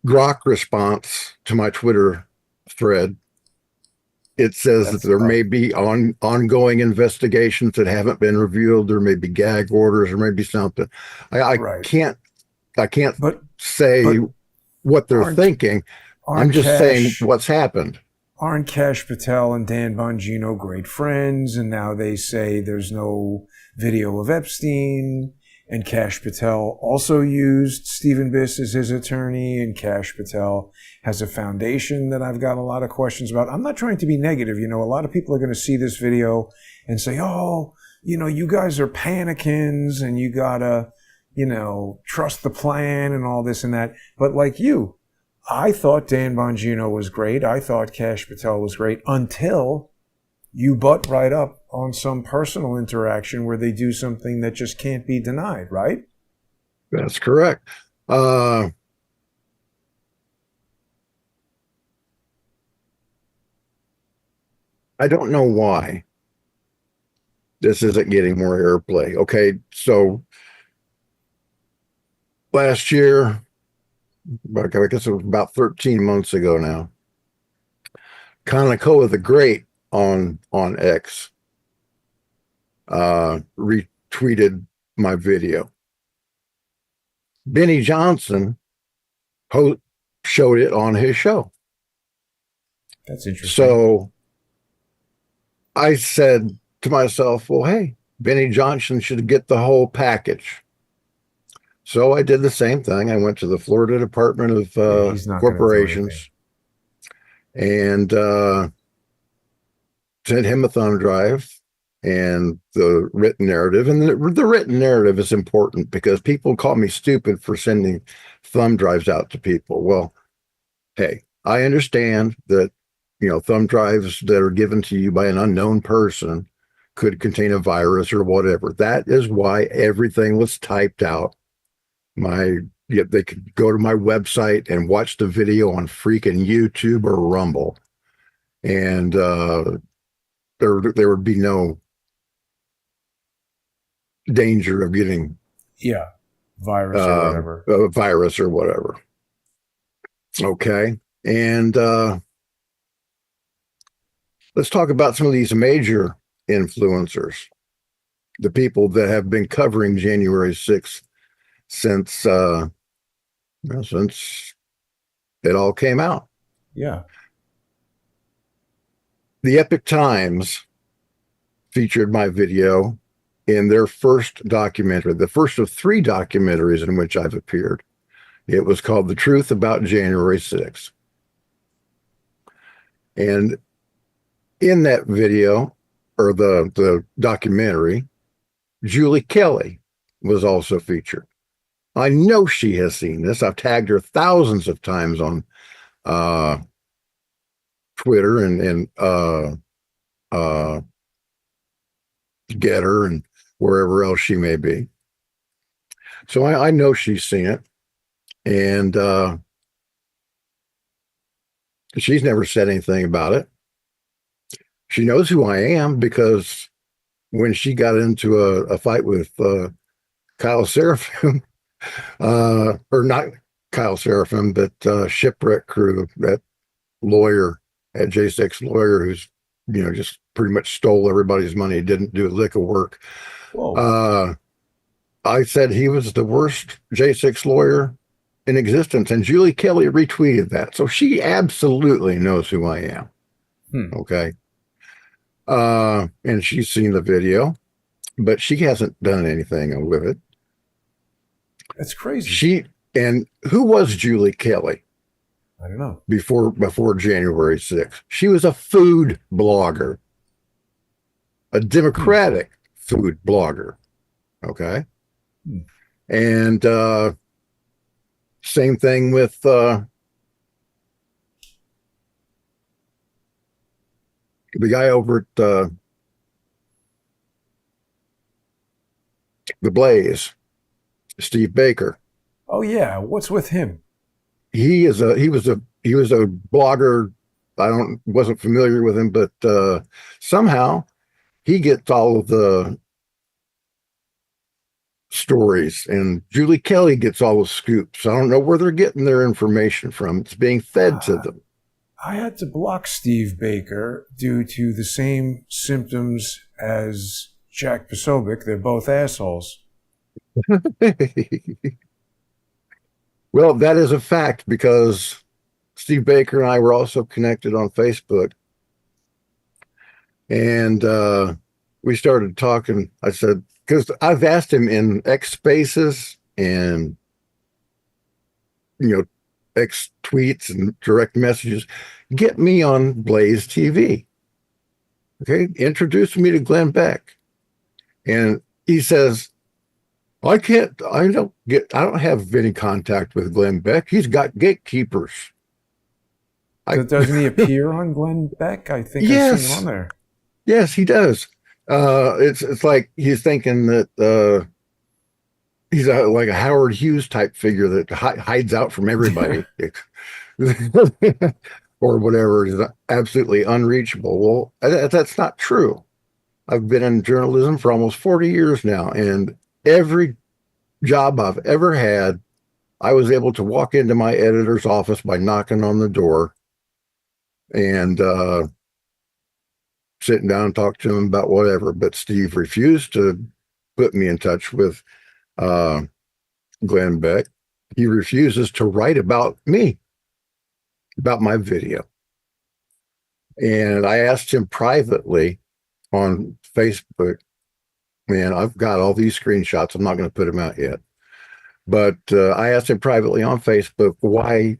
Grok response to my Twitter thread, it says that there may be ongoing investigations that haven't been revealed. There may be gag orders, or maybe something. I can't say what they're thinking. I'm just saying what's happened. Aren't Kash Patel and Dan Bongino great friends? And now they say there's no video of Epstein. And Kash Patel also used Stephen Biss as his attorney. And Kash Patel has a foundation that I've got a lot of questions about. I'm not trying to be negative. You know, a lot of people are going to see this video and say, oh, you know, you guys are panicans and you got to, you know, trust the plan and all this and that. But like you, I thought Dan Bongino was great. I thought Kash Patel was great until you butt right up on some personal interaction where they do something that just can't be denied, right? That's correct. I don't know why this isn't getting more airplay. Okay, so last year, I guess it was about 13 months ago now, Conocoa the Great on X retweeted my video. Benny Johnson showed it on his show. That's interesting. So I said to myself, well, hey, Benny Johnson should get the whole package. So I did the same thing. I went to the Florida Department of Corporations and sent him a thumb drive and the written narrative. And the written narrative is important because people call me stupid for sending thumb drives out to people. Well, hey, I understand that, you know, thumb drives that are given to you by an unknown person could contain a virus or whatever. That is why everything was typed out. They could go to my website and watch the video on freaking YouTube or Rumble, and there would be no danger of getting virus or whatever. A virus or whatever. Okay, and let's talk about some of these major influencers, the people that have been covering January 6th since it all came out. Yeah. The Epic Times featured my video in their first documentary, the first of 3 documentaries in which I've appeared. It was called The Truth About January 6th. And in that video, or the documentary, Julie Kelly was also featured. I know she has seen this. I've tagged her thousands of times on Twitter and Getter and wherever else she may be. So I know she's seen it. And she's never said anything about it. She knows who I am because when she got into a fight with Kyle Serafim, or not Kyle Serafim, but Shipwreck Crew, that lawyer at J6 lawyer who's, you know, just pretty much stole everybody's money, didn't do a lick of work. I said he was the worst J6 lawyer in existence, and Julie Kelly retweeted that. So she absolutely knows who I am. Okay. And she's seen the video, but she hasn't done anything with it. That's crazy. And who was Julie Kelly? I don't know. Before January 6th. She was a food blogger, a Democratic food blogger. Okay. And same thing with the guy over at the Blaze, Steve Baker. Oh yeah, what's with him? He was a blogger. I wasn't familiar with him, but somehow he gets all of the stories, and Julie Kelly gets all the scoops. I don't know where they're getting their information from. It's being fed to them. I had to block Steve Baker due to the same symptoms as Jack Posobiec. They're both assholes. Well, that is a fact, because Steve Baker and I were also connected on Facebook. And we started talking. I said, because I've asked him in X Spaces and, X tweets and direct messages, get me on Blaze TV. Okay, introduce me to Glenn Beck. And he says, I don't have any contact with Glenn Beck. He's got gatekeepers. So doesn't he appear on Glenn Beck? I think Yes. I've seen him on there. Yes, he does. It's like he's thinking that he's like a Howard Hughes type figure that hides out from everybody, or whatever. Is absolutely unreachable. Well, that's not true. I've been in journalism for almost 40 years now, and every job I've ever had, I was able to walk into my editor's office by knocking on the door and sitting down and talk to him about whatever. But Steve refused to put me in touch with Glenn Beck. He refuses to write about me, about my video. And I asked him privately on Facebook, and I've got all these screenshots. I'm not going to put them out yet. But I asked him privately on Facebook, why?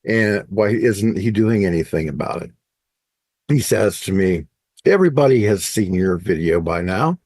And why isn't he doing anything about it? He says to me, everybody has seen your video by now.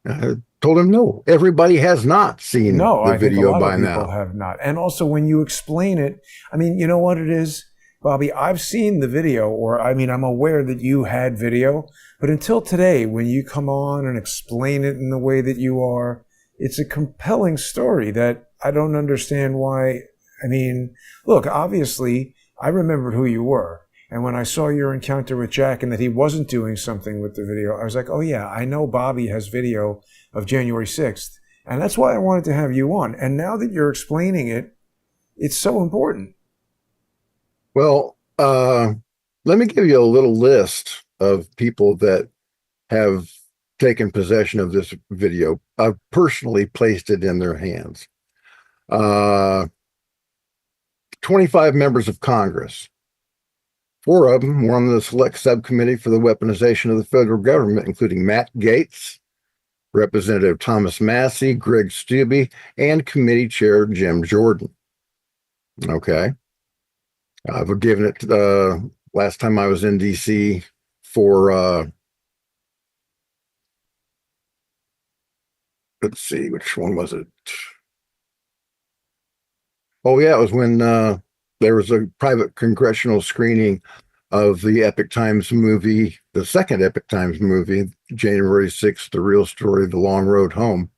I told him, no, everybody has not seen the video by now. No, I think a lot of people have not. And also, when you explain it, I mean, you know what it is, Bobby? I've seen the video, I'm aware that you had video, but until today, when you come on and explain it in the way that you are, it's a compelling story that I don't understand why. I mean, look, obviously, I remembered who you were. And when I saw your encounter with Jack and that he wasn't doing something with the video, I was like, oh, yeah, I know Bobby has video of January 6th. And that's why I wanted to have you on. And now that you're explaining it, it's so important. Well, let me give you a little list of people that have taken possession of this video. I've personally placed it in their hands. 25 members of Congress. 4 of them were on the select subcommittee for the weaponization of the federal government, including Matt Gaetz, Representative Thomas Massey, Greg Steube, and committee chair Jim Jordan. Okay. I've given it last time I was in DC for let's see, which one was it? Oh, yeah, it was when there was a private congressional screening of the Epic Times movie, the second Epic Times movie, January 6th, The Real Story of the Long Road Home.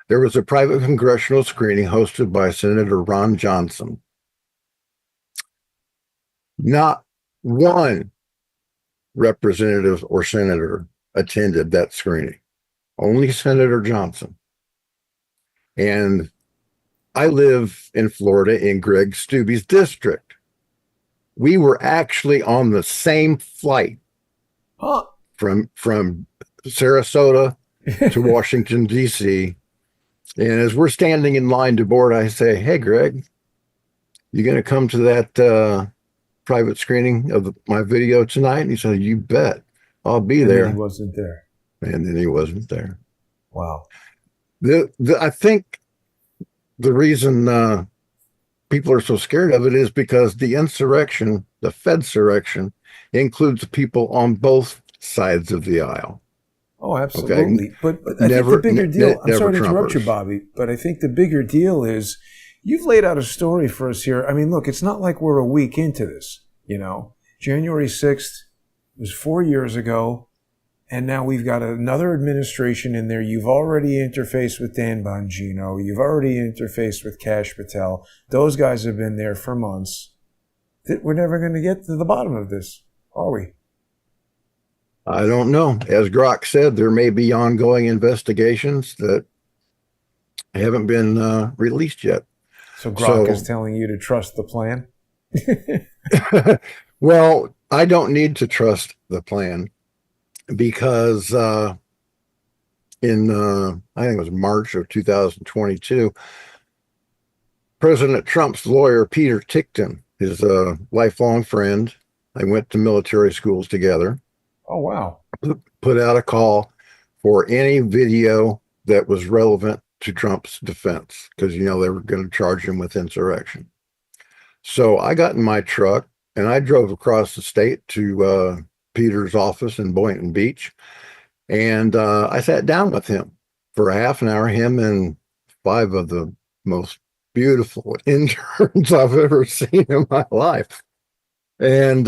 There was a private congressional screening hosted by Senator Ron Johnson. Not one representative or senator attended that screening, only Senator Johnson. And I live in Florida in Greg Steube's district. We were actually on the same flight from Sarasota to Washington, D.C. And as we're standing in line to board, I say, hey, Greg, you going to come to that private screening of my video tonight? And he said, you bet. I'll be there. And he wasn't there. And then he wasn't there. Wow. I think the reason people are so scared of it is because the insurrection, the Fedsurrection, includes people on both sides of the aisle. Oh, absolutely. Okay? But I think the bigger deal, I'm sorry to interrupt you, Bobby, but I think the bigger deal is you've laid out a story for us here. I mean, look, it's not like we're a week into this, you know. January 6th was 4 years ago, and now we've got another administration in there. You've already interfaced with Dan Bongino. You've already interfaced with Kash Patel. Those guys have been there for months. We're never going to get to the bottom of this, are we? I don't know. As Grok said, there may be ongoing investigations that haven't been released yet. So Grok is telling you to trust the plan? Well, I don't need to trust the plan because in I think it was March of 2022, President Trump's lawyer, Peter Tickton, his lifelong friend, they went to military schools together. Oh, wow. Put out a call for any video that was relevant to Trump's defense because, you know, they were going to charge him with insurrection. So I got in my truck and I drove across the state to Peter's office in Boynton Beach. And I sat down with him for a half an hour, him and 5 of the most beautiful interns I've ever seen in my life. And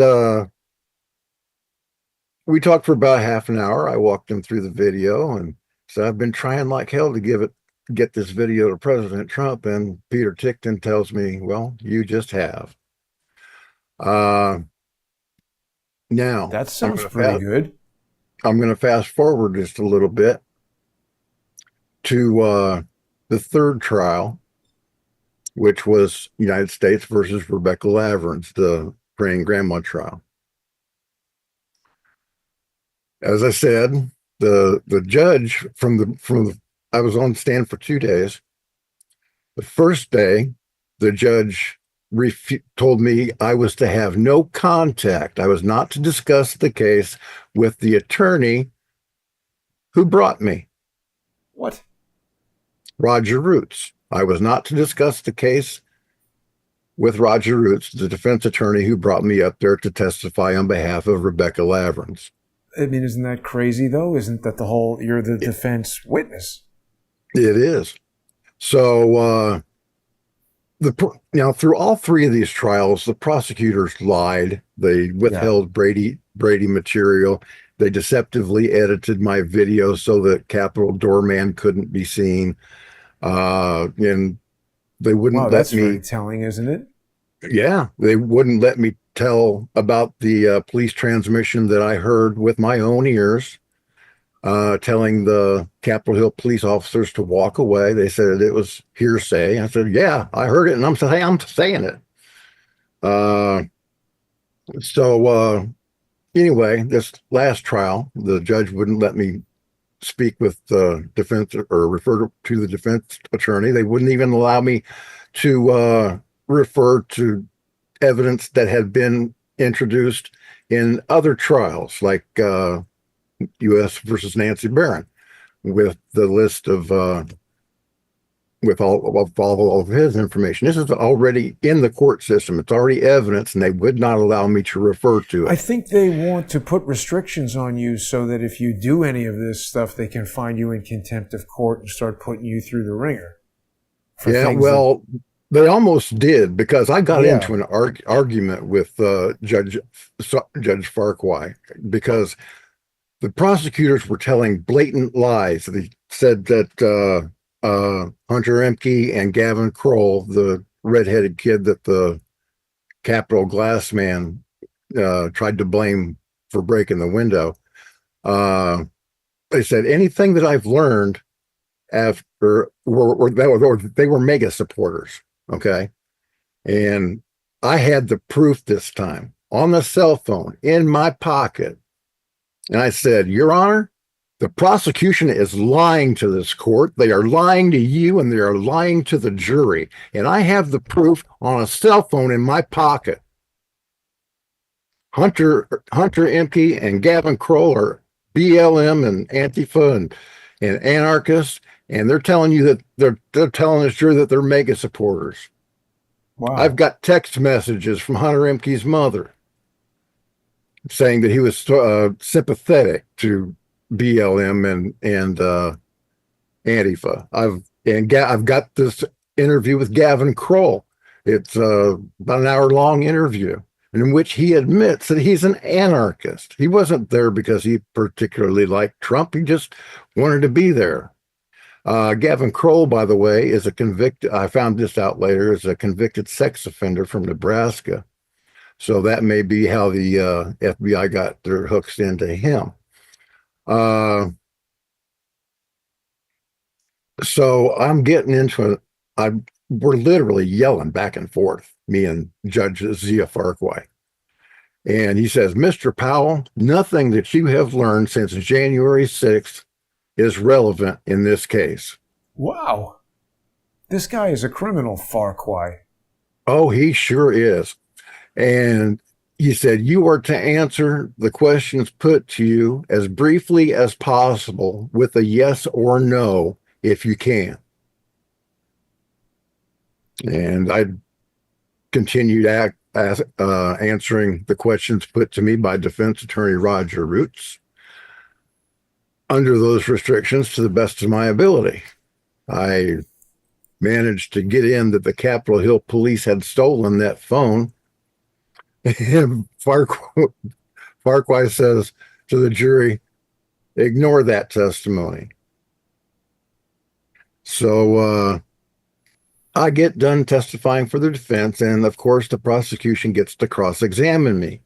we talked for about half an hour. I walked him through the video and said, I've been trying like hell to get this video to President Trump. And Peter Tickton tells me, well, you just have. Now that sounds pretty good. I'm going to fast forward just a little bit to the third trial, which was United States versus Rebecca Laverns, the praying grandma trial. As I said, the judge I was on stand for 2 days. The first day, the judge told me I was to have no contact. I was not to discuss the case with the attorney who brought me. What? Roger Roots. I was not to discuss the case with Roger Roots, the defense attorney who brought me up there to testify on behalf of Rebecca Laverns. I mean, isn't that crazy, though? Isn't that you're the defense witness? It is. So, now through all 3 of these trials, the prosecutors lied. They withheld Brady material. They deceptively edited my video so that Capitol Doorman couldn't be seen. And they wouldn't let me. That's very telling, isn't it? Yeah, they wouldn't let me tell about the police transmission that I heard with my own ears, telling the Capitol Hill police officers to walk away. They said it was hearsay. I said, yeah, I heard it, and I'm saying it. Anyway, this last trial, the judge wouldn't let me speak with the defense or refer to the defense attorney. They wouldn't even allow me to refer to evidence that had been introduced in other trials, like U.S. versus Nancy Barron, with the list of with all of his information. This is already in the court system. It's already evidence, and they would not allow me to refer to it. I think they want to put restrictions on you so that if you do any of this stuff, they can find you in contempt of court and start putting you through the ringer. Yeah, well, they almost did, because I got into an argument with Judge Farquhar, because the prosecutors were telling blatant lies. They said that Hunter Emke and Gavin Kroll, the redheaded kid that the Capitol glass man tried to blame for breaking the window, they said anything that I've learned after they were mega supporters. Okay. And I had the proof this time on the cell phone in my pocket. And I said, Your Honor, the prosecution is lying to this court. They are lying to you, and they are lying to the jury. And I have the proof on a cell phone in my pocket. Hunter Emke and Gavin Kroll are BLM and Antifa and anarchists, and they're telling you that they're telling this jury that they're mega supporters. Wow. I've got text messages from Hunter Emke's mother saying that he was sympathetic to BLM and Antifa. I've got this interview with Gavin Kroll. It's about an hour-long interview in which he admits that he's an anarchist. He wasn't there because he particularly liked Trump. He just wanted to be there. Gavin Kroll, by the way, is a convicted, I found this out later, is a convicted sex offender from Nebraska. So that may be how the FBI got their hooks into him. So I'm getting into it. We're literally yelling back and forth, me and Judge Zia Farquhar. And he says, Mr. Powell, nothing that you have learned since January 6th is relevant in this case. Wow. This guy is a criminal, Farquhar. Oh, he sure is. And he said, you are to answer the questions put to you as briefly as possible with a yes or no if you can. And I continued answering the questions put to me by defense attorney Roger Roots under those restrictions to the best of my ability. I managed to get in that the Capitol Hill police had stolen that phone. And Farquhar says to the jury, ignore that testimony. So I get done testifying for the defense, and of course the prosecution gets to cross-examine me.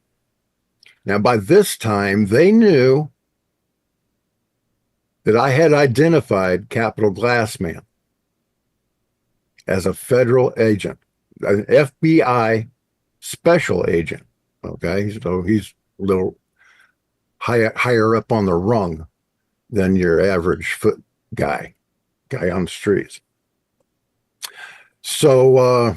Now, by this time, they knew that I had identified Capitol Glassman as a federal agent, an FBI special agent. Okay, so he's a little higher up on the rung than your average foot guy on the streets. So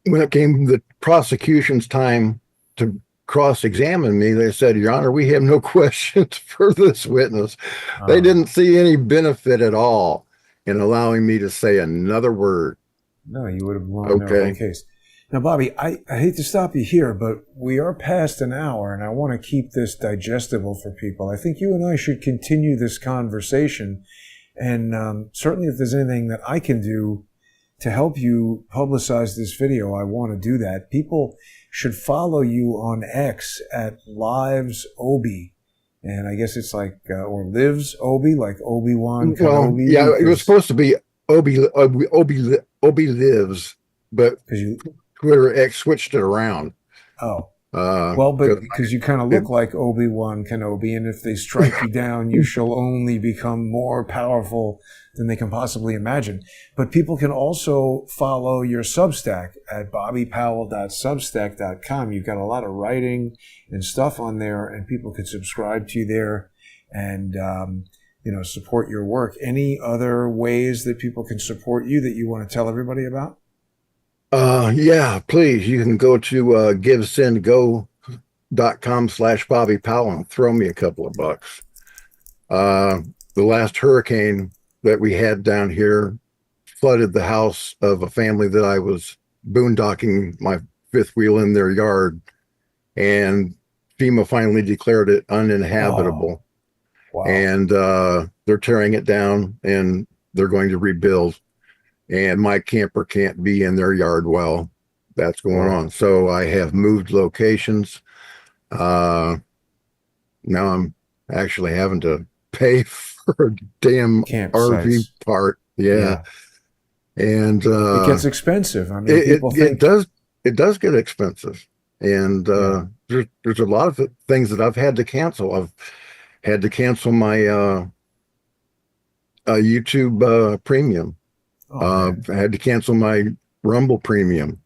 when it came the prosecution's time to cross-examine me, they said, Your Honor, we have no questions for this witness. They didn't see any benefit at all in allowing me to say another word. No, you would have blown their whole case. Now, Bobby, I hate to stop you here, but we are past an hour, and I want to keep this digestible for people. I think you and I should continue this conversation, and certainly if there's anything that I can do to help you publicize this video, I want to do that. People should follow you on X at Lives Obi, and I guess it's like, or Lives Obi, like Obi-Wan Kenobi. Well, yeah, it was supposed to be Obi Lives, but Twitter X switched it around. Oh. Well, but because you kind of look like Obi-Wan Kenobi, and if they strike you down, you shall only become more powerful than they can possibly imagine. But people can also follow your Substack at bobbypowell.substack.com. You've got a lot of writing and stuff on there, and people can subscribe to you there and support your work. Any other ways that people can support you that you want to tell everybody about? Yeah, please. You can go to givesendgo.com/Bobby Powell and throw me a couple of bucks. The last hurricane that we had down here flooded the house of a family that I was boondocking my fifth wheel in their yard, and FEMA finally declared it uninhabitable. Wow. And they're tearing it down and they're going to rebuild. And my camper can't be in their yard while that's going on. So I have moved locations. Now I'm actually having to pay for a damn RV part. Yeah. And it gets expensive. I mean, people think it does get expensive. And there's a lot of things that I've had to cancel. I've had to cancel my YouTube premium. I had to cancel my Rumble premium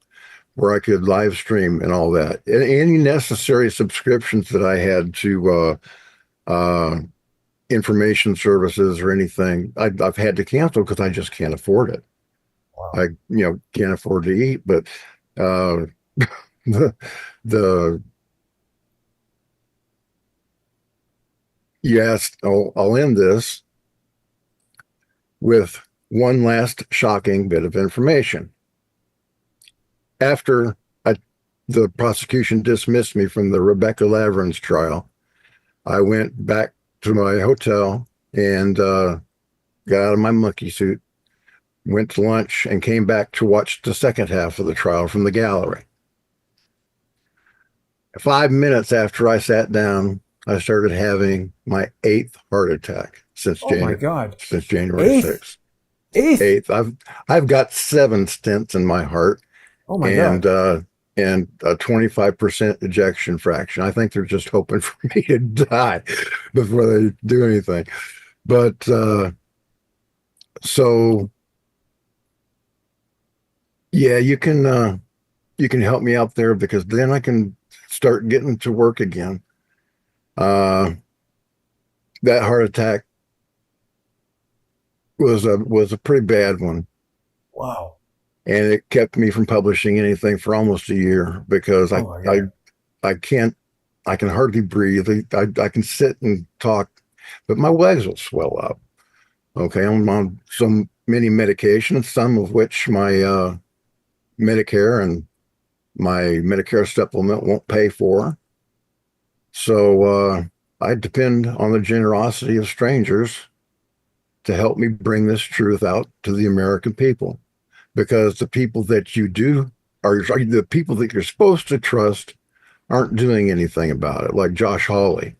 where I could live stream and all that. Any necessary subscriptions that I had to information services or anything, I've had to cancel because I just can't afford it. Wow. I can't afford to eat, but yes, I'll end this with one last shocking bit of information. After the prosecution dismissed me from the Rebecca Laverin's trial, I went back to my hotel and got out of my monkey suit, went to lunch, and came back to watch the second half of the trial from the gallery. 5 minutes after I sat down, I started having my 8th heart attack since January 6th. Eighth. I've got 7 stents in my heart. Oh my God. and a 25% ejection fraction. I think they're just hoping for me to die before they do anything. But so yeah, you can help me out there, because then I can start getting to work again. That heart attack was a pretty bad one. Wow. And it kept me from publishing anything for almost a year, because I can hardly breathe. I can sit and talk, but my legs will swell up. Okay, I'm on many medications, some of which my Medicare and my Medicare supplement won't pay for. So I depend on the generosity of strangers to help me bring this truth out to the American people, because the people that you do are the people that you're supposed to trust aren't doing anything about it. Like Josh Hawley,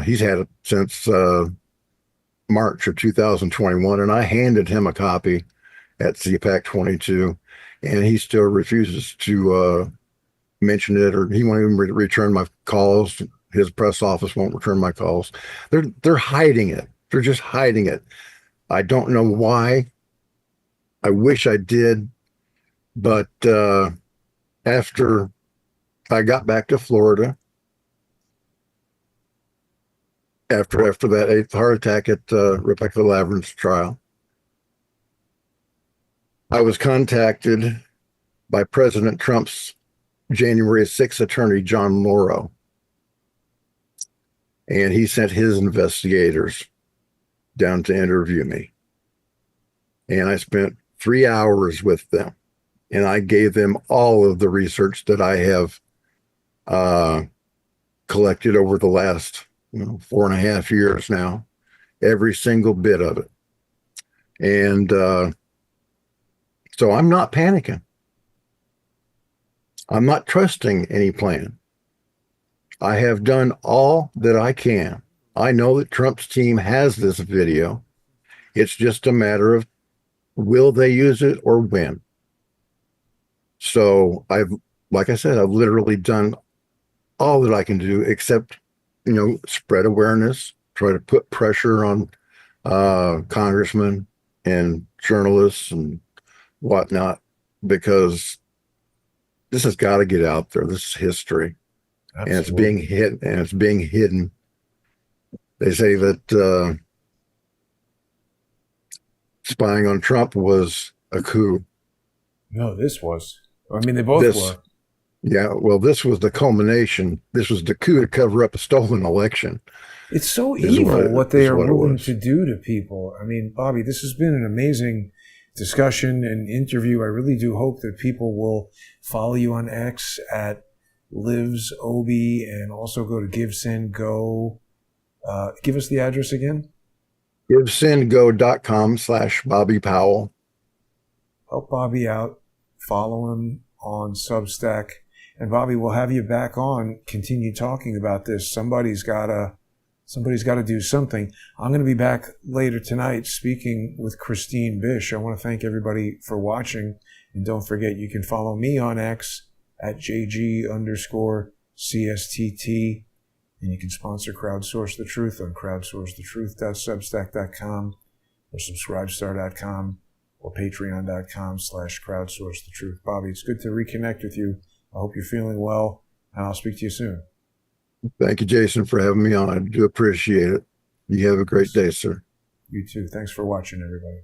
he's had it since March of 2021, and I handed him a copy at CPAC 22, and he still refuses to mention it, or he won't even return my calls. His press office won't return my calls. They're hiding it. They're just hiding it. I don't know why. I wish I did, but after I got back to Florida, after that 8th heart attack at Rebecca Lavern's trial, I was contacted by President Trump's January 6th attorney, John Lauro, and he sent his investigators down to interview me. And I spent 3 hours with them, and I gave them all of the research that I have collected over the last 4.5 years now, every single bit of it. And so I'm not panicking. I'm not trusting any plan. I have done all that I can. I know that Trump's team has this video. It's just a matter of, will they use it or when? So like I said, I've literally done all that I can do, except, spread awareness, try to put pressure on congressmen and journalists and whatnot, because this has got to get out there. This is history. Absolutely. And it's being hidden. They say that spying on Trump was a coup. No, this was. I mean, they both were. Yeah, well, this was the culmination. This was the coup to cover up a stolen election. It's so evil what they are willing to do to people. I mean, Bobby, this has been an amazing discussion and interview. I really do hope that people will follow you on X at LivesObi, and also go to GiveSendGo. Give us the address again. GiveSendGo.com/Bobby Powell. Help Bobby out. Follow him on Substack. And Bobby, we'll have you back on, continue talking about this. Somebody's got to do something. I'm going to be back later tonight speaking with Christine Bish. I want to thank everybody for watching. And don't forget, you can follow me on X at JG_CSTT. And you can sponsor Crowdsource the Truth on crowdsourcethetruth.substack.com or subscribestar.com or patreon.com/crowdsourcethetruth. Bobby, it's good to reconnect with you. I hope you're feeling well, and I'll speak to you soon. Thank you, Jason, for having me on. I do appreciate it. You have a great day, sir. You too. Thanks for watching, everybody.